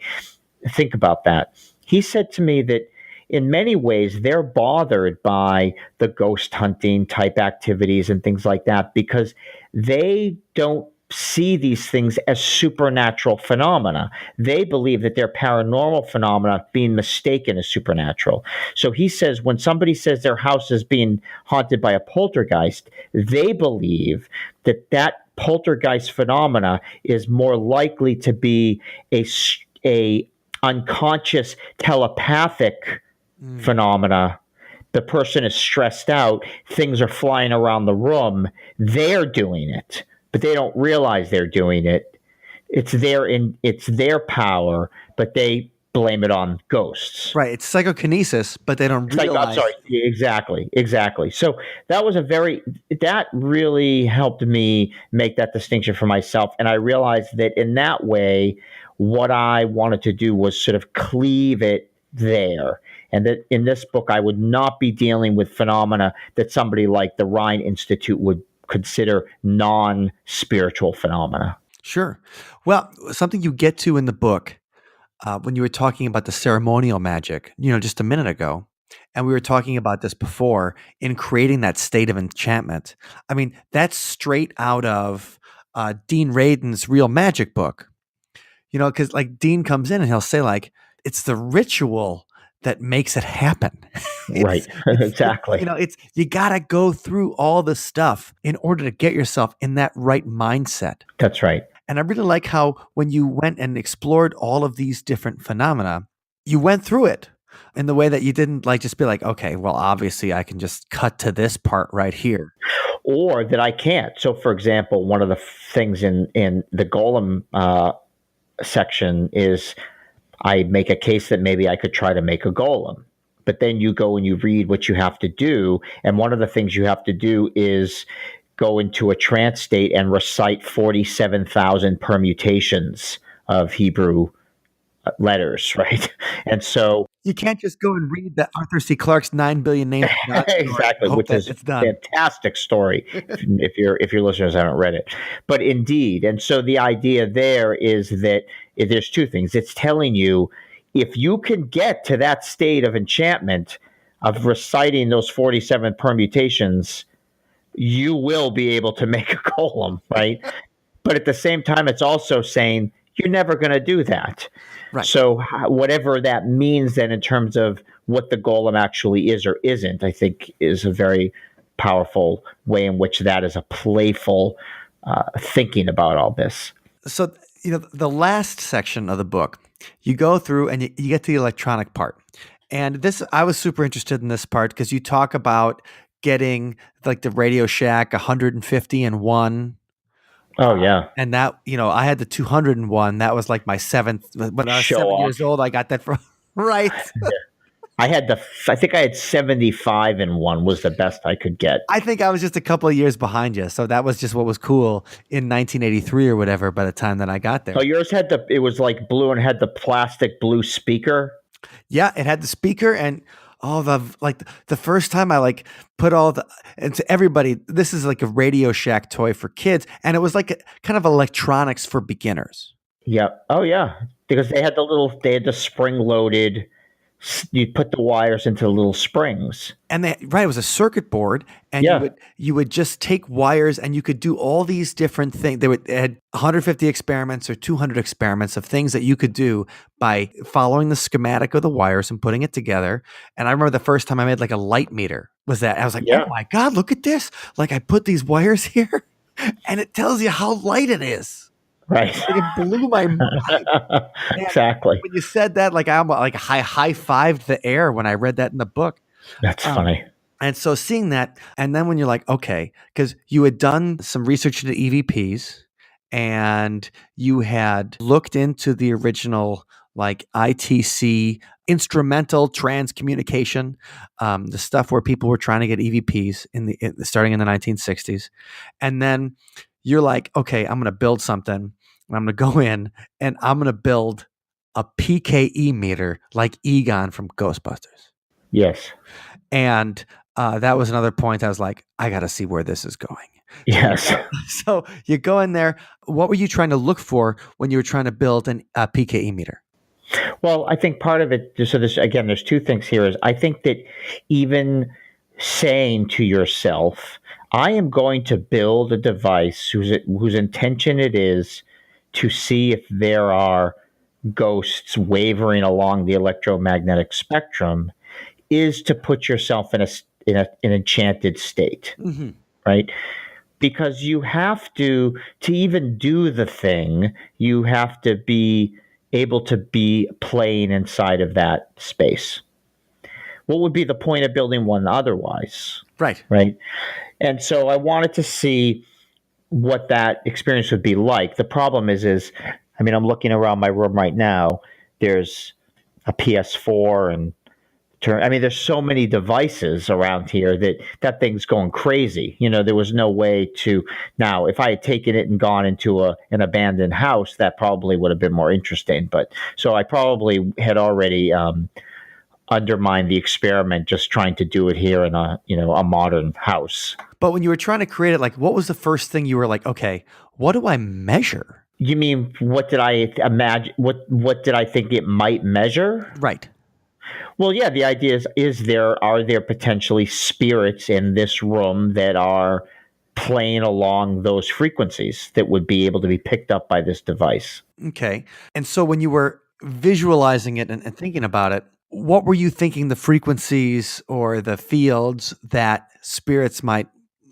think about that. He said to me that in many ways, they're bothered by the ghost hunting type activities and things like that because they don't see these things as supernatural phenomena. They believe that they're paranormal phenomena being mistaken as supernatural. So he says when somebody says their house is being haunted by a poltergeist, they believe that poltergeist phenomena is more likely to be a unconscious telepathic phenomena. The person is stressed out. Things are flying around the room. They're doing it, but they don't realize they're doing it. It's their power, but they blame it on ghosts. Right. It's psychokinesis, but they don't realize. I'm sorry. Exactly. So that really helped me make that distinction for myself. And I realized that in that way, what I wanted to do was sort of cleave it there. And that in this book, I would not be dealing with phenomena that somebody like the Rhine Institute would consider non-spiritual phenomena. Sure. Well, something you get to in the book, when you were talking about the ceremonial magic, just a minute ago, and we were talking about this before, in creating that state of enchantment. I mean, that's straight out of Dean Radin's Real Magic book. Because like Dean comes in and he'll say like, it's the ritual that makes it happen. Right. Exactly. You got to go through all the stuff in order to get yourself in that right mindset. That's right. And I really like how when you went and explored all of these different phenomena, you went through it in the way that you didn't like just be like, okay, well, obviously I can just cut to this part right here. Or that I can't. So, for example, one of the things in the Golem section is I make a case that maybe I could try to make a golem. But then you go and you read what you have to do. And one of the things you have to do is go into a trance state and recite 47,000 permutations of Hebrew letters, right? And so you can't just go and read the Arthur C. Clarke's 9 billion names. Exactly, which is a fantastic story if your listeners haven't read it. But indeed, and so the idea there is that there's two things. It's telling you if you can get to that state of enchantment of reciting those 47 permutations, you will be able to make a golem, right? But at the same time, it's also saying you're never going to do that. Right. So whatever that means then in terms of what the golem actually is or isn't, I think is a very powerful way in which that is a playful thinking about all this. So, the last section of the book, you go through and you get to the electronic part. And I was super interested in this part because you talk about getting like the Radio Shack 150-in-1. Oh, yeah. And that, I had the 201. That was like my seventh. When I was 7 years old, I got that from. Right. I think I had 75 in one was the best I could get. I think I was just a couple of years behind you, so that was just what was cool in 1983 or whatever. By the time that I got there, So yours had it was like blue and had the plastic blue speaker. yeah, it had the speaker and all the first time I put and to everybody, this is like a Radio Shack toy for kids, and it was like kind of electronics for beginners. Yeah. Oh yeah, because they had the spring loaded. You put the wires into the little springs, and it was a circuit board, and you would just take wires, and you could do all these different things. They had 150 experiments or 200 experiments of things that you could do by following the schematic of the wires and putting it together. And I remember the first time I made like a light meter was that I was like, oh my God, look at this! Like I put these wires here, and it tells you how light it is. Right. It blew my mind. Exactly. When you said that, I high-fived the air when I read that in the book. That's funny. And so seeing that, and then when you're like, okay, because you had done some research into EVPs and you had looked into the original ITC instrumental transcommunication, the stuff where people were trying to get EVPs starting in the 1960s. And then you're like, okay, I'm going to build something. And I'm going to go in and I'm going to build a PKE meter like Egon from Ghostbusters. Yes. And that was another point. I was like, I got to see where this is going. Yes. So you go in there. What were you trying to look for when you were trying to build a PKE meter? Well, I think part of it, so there's two things here. Is I think that even saying to yourself, I am going to build a device whose intention it is to see if there are ghosts wavering along the electromagnetic spectrum, is to put yourself in an enchanted state, right? Because you have to even do the thing, you have to be able to be playing inside of that space. What would be the point of building one otherwise? Right. Right. And so I wanted to see what that experience would be like. The problem is I'm looking around my room right now. There's a PS4 and there's so many devices around here that thing's going crazy. There was no way to. Now, if I had taken it and gone into an abandoned house, that probably would have been more interesting. But so I probably had already undermined the experiment just trying to do it here in a modern house. But when you were trying to create it, what was the first thing you were like, okay, what do I measure? You mean, what did I imagine? What did I think it might measure? Right. Well, yeah, the idea are there potentially spirits in this room that are playing along those frequencies that would be able to be picked up by this device? Okay. And so when you were visualizing it and thinking about it, what were you thinking the frequencies or the fields that spirits might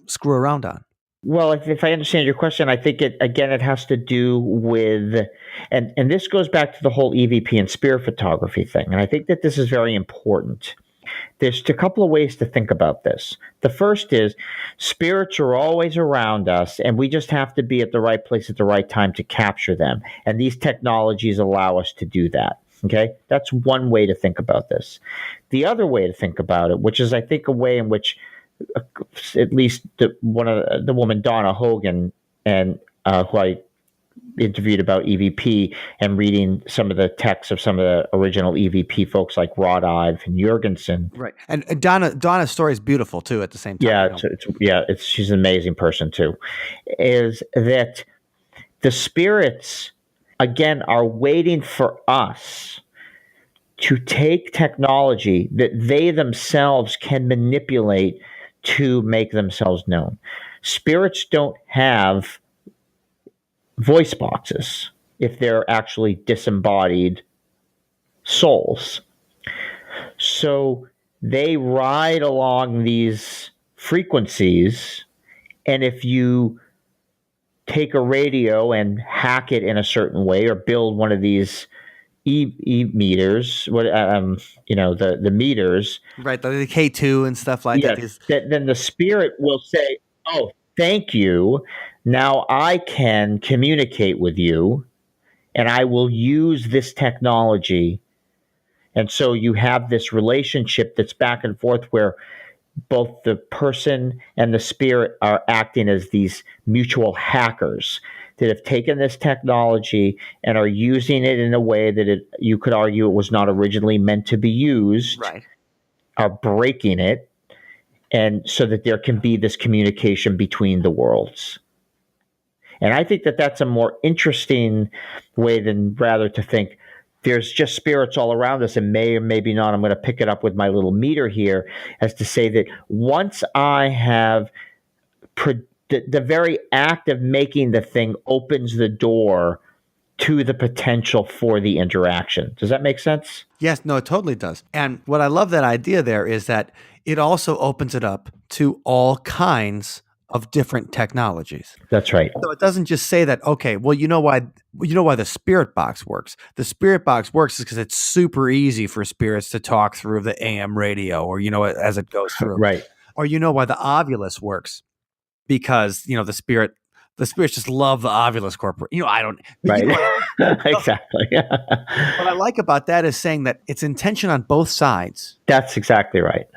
screw around on? Well, if I understand your question, I think it has to do with, and this goes back to the whole EVP and spirit photography thing. And I think that this is very important. There's a couple of ways to think about this. The first is spirits are always around us, and we just have to be at the right place at the right time to capture them. And these technologies allow us to do that. Okay, that's one way to think about this. The other way to think about it, which is, I think, a way in which at least the woman Donna Hogan and who I interviewed about EVP and reading some of the texts of some of the original EVP folks like Rod Ive and Jurgensen. Right, and Donna's story is beautiful too. At the same time, she's an amazing person too. Is that the spirits again are waiting for us to take technology that they themselves can manipulate to make themselves known. Spirits don't have voice boxes if they're actually disembodied souls. So they ride along these frequencies, and if you take a radio and hack it in a certain way or build one of these meters, the meters, right? The K2 and stuff like that. Then the spirit will say, "Oh, thank you. Now I can communicate with you, and I will use this technology, And so you have this relationship that's back and forth where both the person and the spirit are acting as these mutual hackers that have taken this technology and are using it in a way that you could argue it was not originally meant to be used, Right. are breaking it, and so that there can be this communication between the worlds. And I think that that's a more interesting way than rather to think there's just spirits all around us, and may or maybe not, I'm going to pick it up with my little meter here, as to say that once I have the very act of making the thing opens the door to the potential for the interaction. Does that make sense? Yes, no, it totally does. And what I love that idea there is that it also opens it up to all kinds of different technologies. That's right. So it doesn't just say that, okay, well, you know why the spirit box works. The spirit box works is because it's super easy for spirits to talk through the AM radio, or, as it goes through. Right. Or why the Ovilus works, because, the spirits just love the Ovilus corporate. I don't. Right. Exactly. What I like about that is saying that it's intention on both sides. That's exactly right.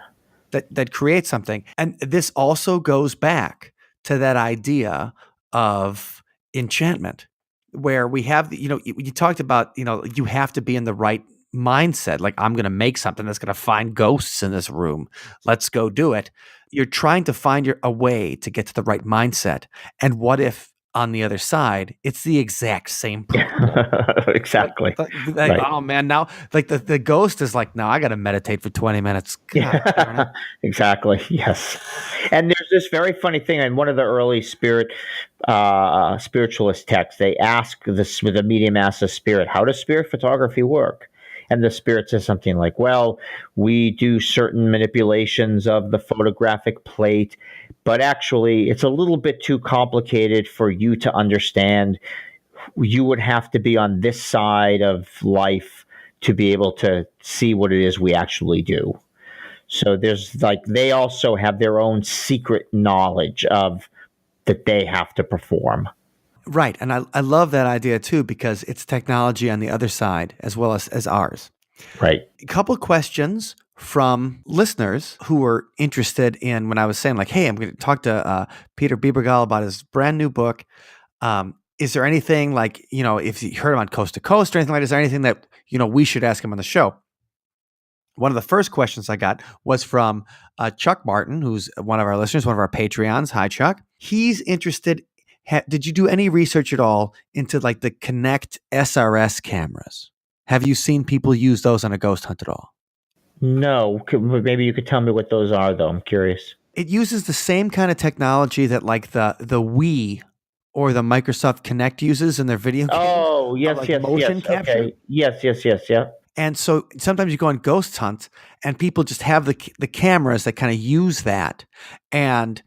That creates something. And this also goes back to that idea of enchantment, where we have, you talked about, you have to be in the right mindset. Like, I'm going to make something that's going to find ghosts in this room. Let's go do it. You're trying to find a way to get to the right mindset. And what if on the other side, it's the exact same problem? Exactly. Right. Oh man, now the ghost is like, no, I got to meditate for 20 minutes. God, exactly. Yes. And there's this very funny thing in one of the early spiritualist texts. They ask this, with a medium asks the spirit, how does spirit photography work? And the spirit says something like, well, we do certain manipulations of the photographic plate, but actually it's a little bit too complicated for you to understand. You would have to be on this side of life to be able to see what it is we actually do. So there's they also have their own secret knowledge of that they have to perform. Right. And I love that idea too, because it's technology on the other side as well as ours. Right. A couple of questions from listeners who were interested in, when I was saying, like, hey, I'm going to talk to Peter Bebergal about his brand new book. Is there anything like, if you heard him on Coast to Coast or anything like that, is there anything that, we should ask him on the show? One of the first questions I got was from Chuck Martin, who's one of our listeners, one of our Patreons. Hi, Chuck. He's interested. Did you do any research at all into like the Kinect SRS cameras? Have you seen people use those on a ghost hunt at all? No. Maybe you could tell me what those are, though. I'm curious. It uses the same kind of technology that like the Wii or the Microsoft Kinect uses in their video games. Oh, yes, like yes, motion yes. capture. Okay. Yes, yeah. And so sometimes you go on ghost hunts and people just have the cameras that kind of use that, and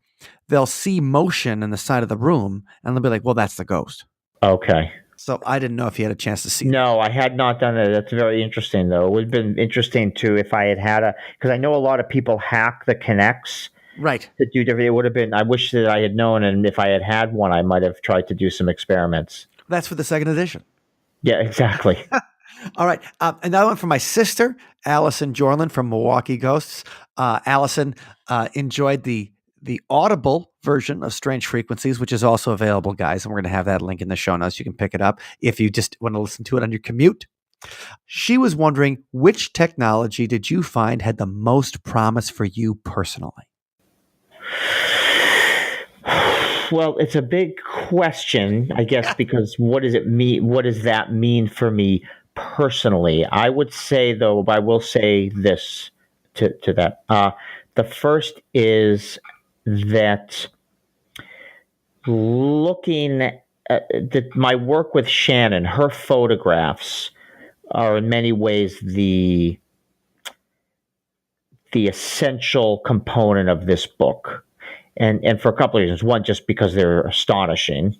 they'll see motion in the side of the room and they'll be like, well, that's the ghost. Okay. So I didn't know if you had a chance to see No, I had not done that. That's very interesting, though. It would have been interesting, too, if I had because I know a lot of people hack the Kinects. Right. To do different. It would have been, I wish that I had known, and if I had one, I might have tried to do some experiments. That's for the second edition. Yeah, exactly. All right. Another one from my sister, Allison Jorlin from Milwaukee Ghosts. Allison enjoyed the Audible version of Strange Frequencies, which is also available, guys. And we're going to have that link in the show notes. You can pick it up if you just want to listen to it on your commute. She was wondering, which technology did you find had the most promise for you personally? Well, it's a big question, I guess, because what does it mean? What does that mean for me personally? I would say, though, I will say this to that. The first is that looking at my work with Shannon, her photographs are in many ways the essential component of this book. And for a couple of reasons. One, just because they're astonishing.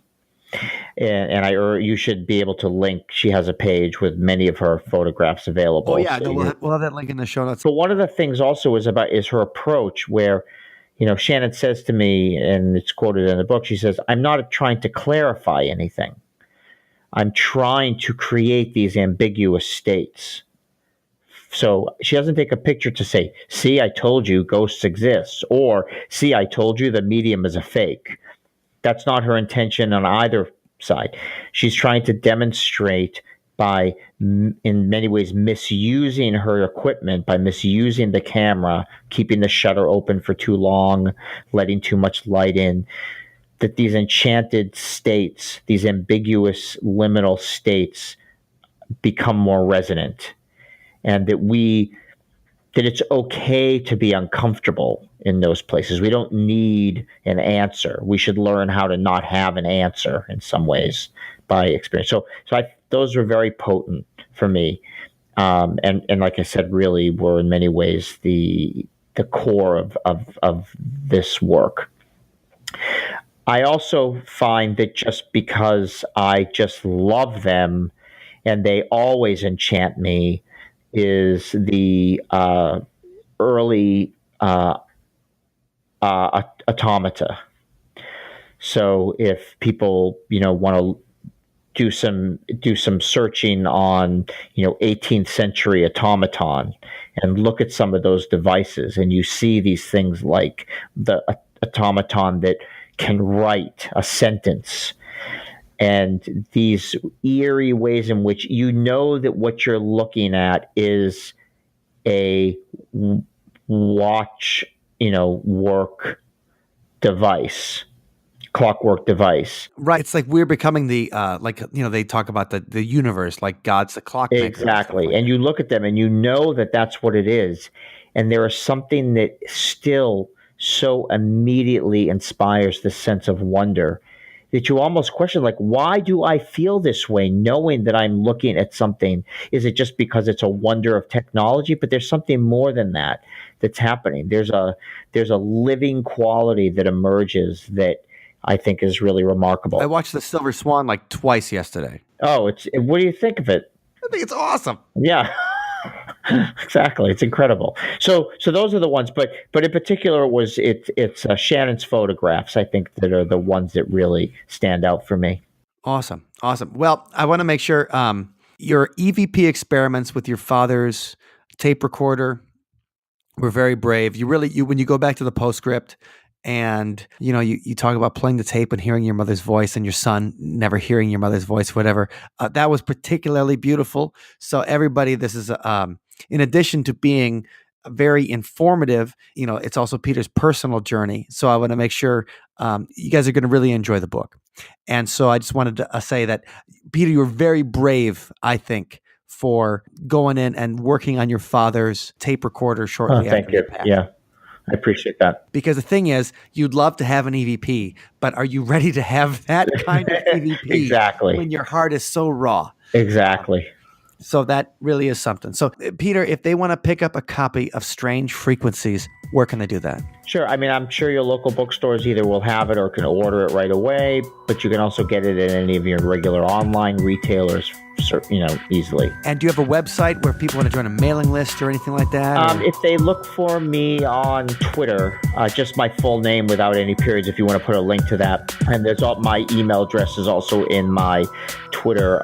And you should be able to link. She has a page with many of her photographs available. Oh, yeah. So we'll have that link in the show notes. But one of the things also is her approach where, Shannon says to me, and it's quoted in the book, she says, I'm not trying to clarify anything. I'm trying to create these ambiguous states So she doesn't take a picture to say, see, I told you ghosts exist, or see, I told you the medium is a fake. That's not her intention on either side. She's trying to demonstrate by, in many ways, misusing her equipment, by misusing the camera, keeping the shutter open for too long, letting too much light in, that these enchanted states, these ambiguous liminal states become more resonant, and that it's okay to be uncomfortable in those places. We don't need an answer. We should learn how to not have an answer in some ways by experience. So those were very potent for me. And like I said, really were in many ways the core of this work. I also find that just because I just love them and they always enchant me is the early automata. So if people, want to do some searching on, 18th century automaton and look at some of those devices, and you see these things like the automaton that can write a sentence, and these eerie ways in which that what you're looking at is a watch, work device, clockwork device. Right. It's like we're becoming the, they talk about the universe, like God's the clockmaker. Exactly. And you look at them and that that's what it is. And there is something that still so immediately inspires this sense of wonder that you almost question, like, why do I feel this way knowing that I'm looking at something? Is it just because it's a wonder of technology? But there's something more than that that's happening. There's a living quality that emerges that I think is really remarkable. I watched The Silver Swan like twice yesterday. Oh, what do you think of it? I think it's awesome. Yeah. Exactly, it's incredible. So those are the ones, but in particular, it's Shannon's photographs, I think, that are the ones that really stand out for me. Awesome. Well, I want to make sure your EVP experiments with your father's tape recorder were very brave. When you go back to the postscript, and you talk about playing the tape and hearing your mother's voice, and your son never hearing your mother's voice, whatever. That was particularly beautiful. So everybody, this is in addition to being very informative, it's also Peter's personal journey. So I want to make sure you guys are going to really enjoy the book. And so I just wanted to say that, Peter, you were very brave, I think, for going in and working on your father's tape recorder shortly after he passed. Yeah. I appreciate that. Because the thing is, you'd love to have an EVP, but are you ready to have that kind of EVP? Exactly. When your heart is so raw? Exactly. So that really is something. So, Peter, if they want to pick up a copy of Strange Frequencies, where can they do that? Sure. I mean, I'm sure your local bookstores either will have it or can order it right away, but you can also get it at any of your regular online retailers, easily. And do you have a website where people want to join a mailing list or anything like that? If they look for me on Twitter, just my full name without any periods, if you want to put a link to that. And my email address is also in my Twitter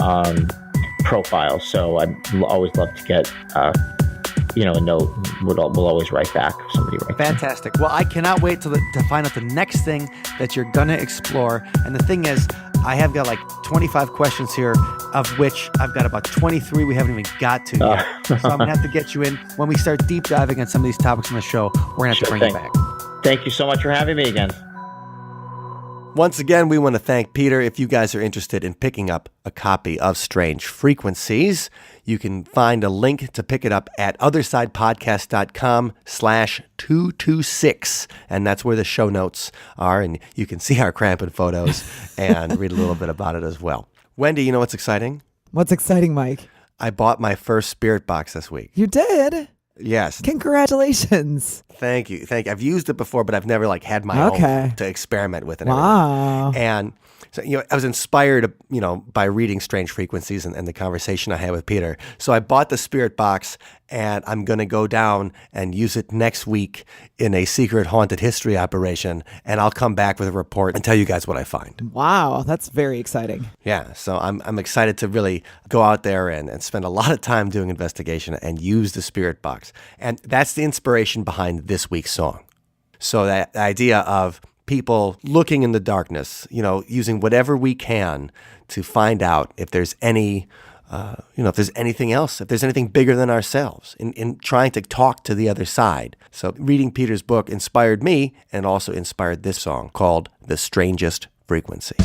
profile. So I'd always love to get a note. We'll always write back if somebody writes. Fantastic. Well, I cannot wait to find out the next thing that you're going to explore. And the thing is, I have got like 25 questions here, of which I've got about 23 we haven't even got to yet. So I'm going to have to get you in. When we start deep diving on some of these topics on the show, we're going to have to bring you back. Thank you so much for having me again. Once again, we want to thank Peter. If you guys are interested in picking up a copy of Strange Frequencies, you can find a link to pick it up at othersidepodcast.com/226. And that's where the show notes are. And you can see our cramping photos and read a little bit about it as well. Wendy, you know what's exciting? What's exciting, Mike? I bought my first spirit box this week. You did? Yes. Congratulations. Thank you. I've used it before, but I've never had my own to experiment with. And wow. Everything. And so, I was inspired, by reading Strange Frequencies and the conversation I had with Peter. So I bought the Spirit Box, and I'm going to go down and use it next week in a secret haunted history operation. And I'll come back with a report and tell you guys what I find. Wow. That's very exciting. Yeah. So I'm excited to really go out there and spend a lot of time doing investigation and use the Spirit Box. And that's the inspiration behind this week's song. So that idea of people looking in the darkness, using whatever we can to find out if there's any, if there's anything else, if there's anything bigger than ourselves in trying to talk to the other side. So reading Peter's book inspired me and also inspired this song called The Strangest Frequency.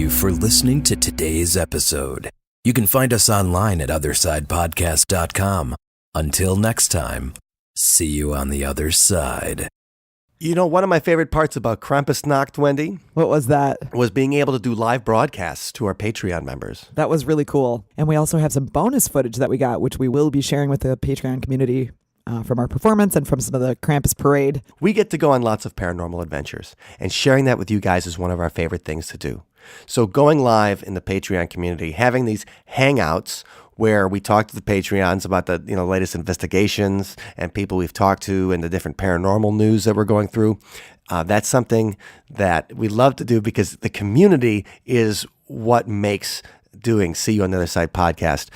For listening to today's episode. You can find us online at othersidepodcast.com. Until next time, see you on the other side. One of my favorite parts about Krampusnacht, Wendy, What was that? was being able to do live broadcasts to our Patreon members. That was really cool. And we also have some bonus footage that we got, which we will be sharing with the Patreon community from our performance and from some of the Krampus parade. We get to go on lots of paranormal adventures, and sharing that with you guys is one of our favorite things to do. So going live in the Patreon community, having these hangouts where we talk to the Patreons about the latest investigations and people we've talked to and the different paranormal news that we're going through, that's something that we love to do because the community is what makes doing See You on the Other Side podcast,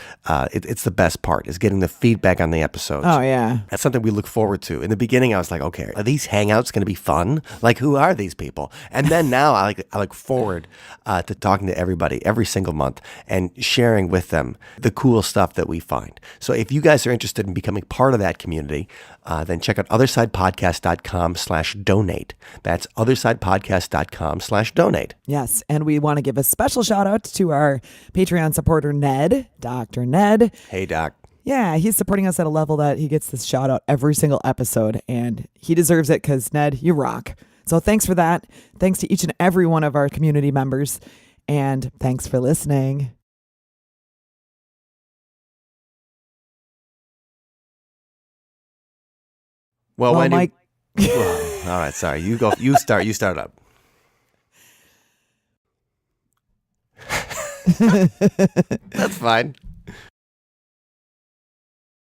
it's the best part, is getting the feedback on the episodes. Oh, yeah. That's something we look forward to. In the beginning, I was like, okay, are these hangouts going to be fun? Like, who are these people? And then now I look forward to talking to everybody every single month and sharing with them the cool stuff that we find. So if you guys are interested in becoming part of that community, then check out othersidepodcast.com/donate. That's othersidepodcast.com/donate. Yes, and we want to give a special shout out to our Patreon supporter, Ned, Dr. Ned. Hey, Doc. Yeah, he's supporting us at a level that he gets this shout out every single episode, and he deserves it because, Ned, you rock. So thanks for that. Thanks to each and every one of our community members, and thanks for listening. Well, Wendy, Mike. all right, sorry. You go. You start up. That's fine.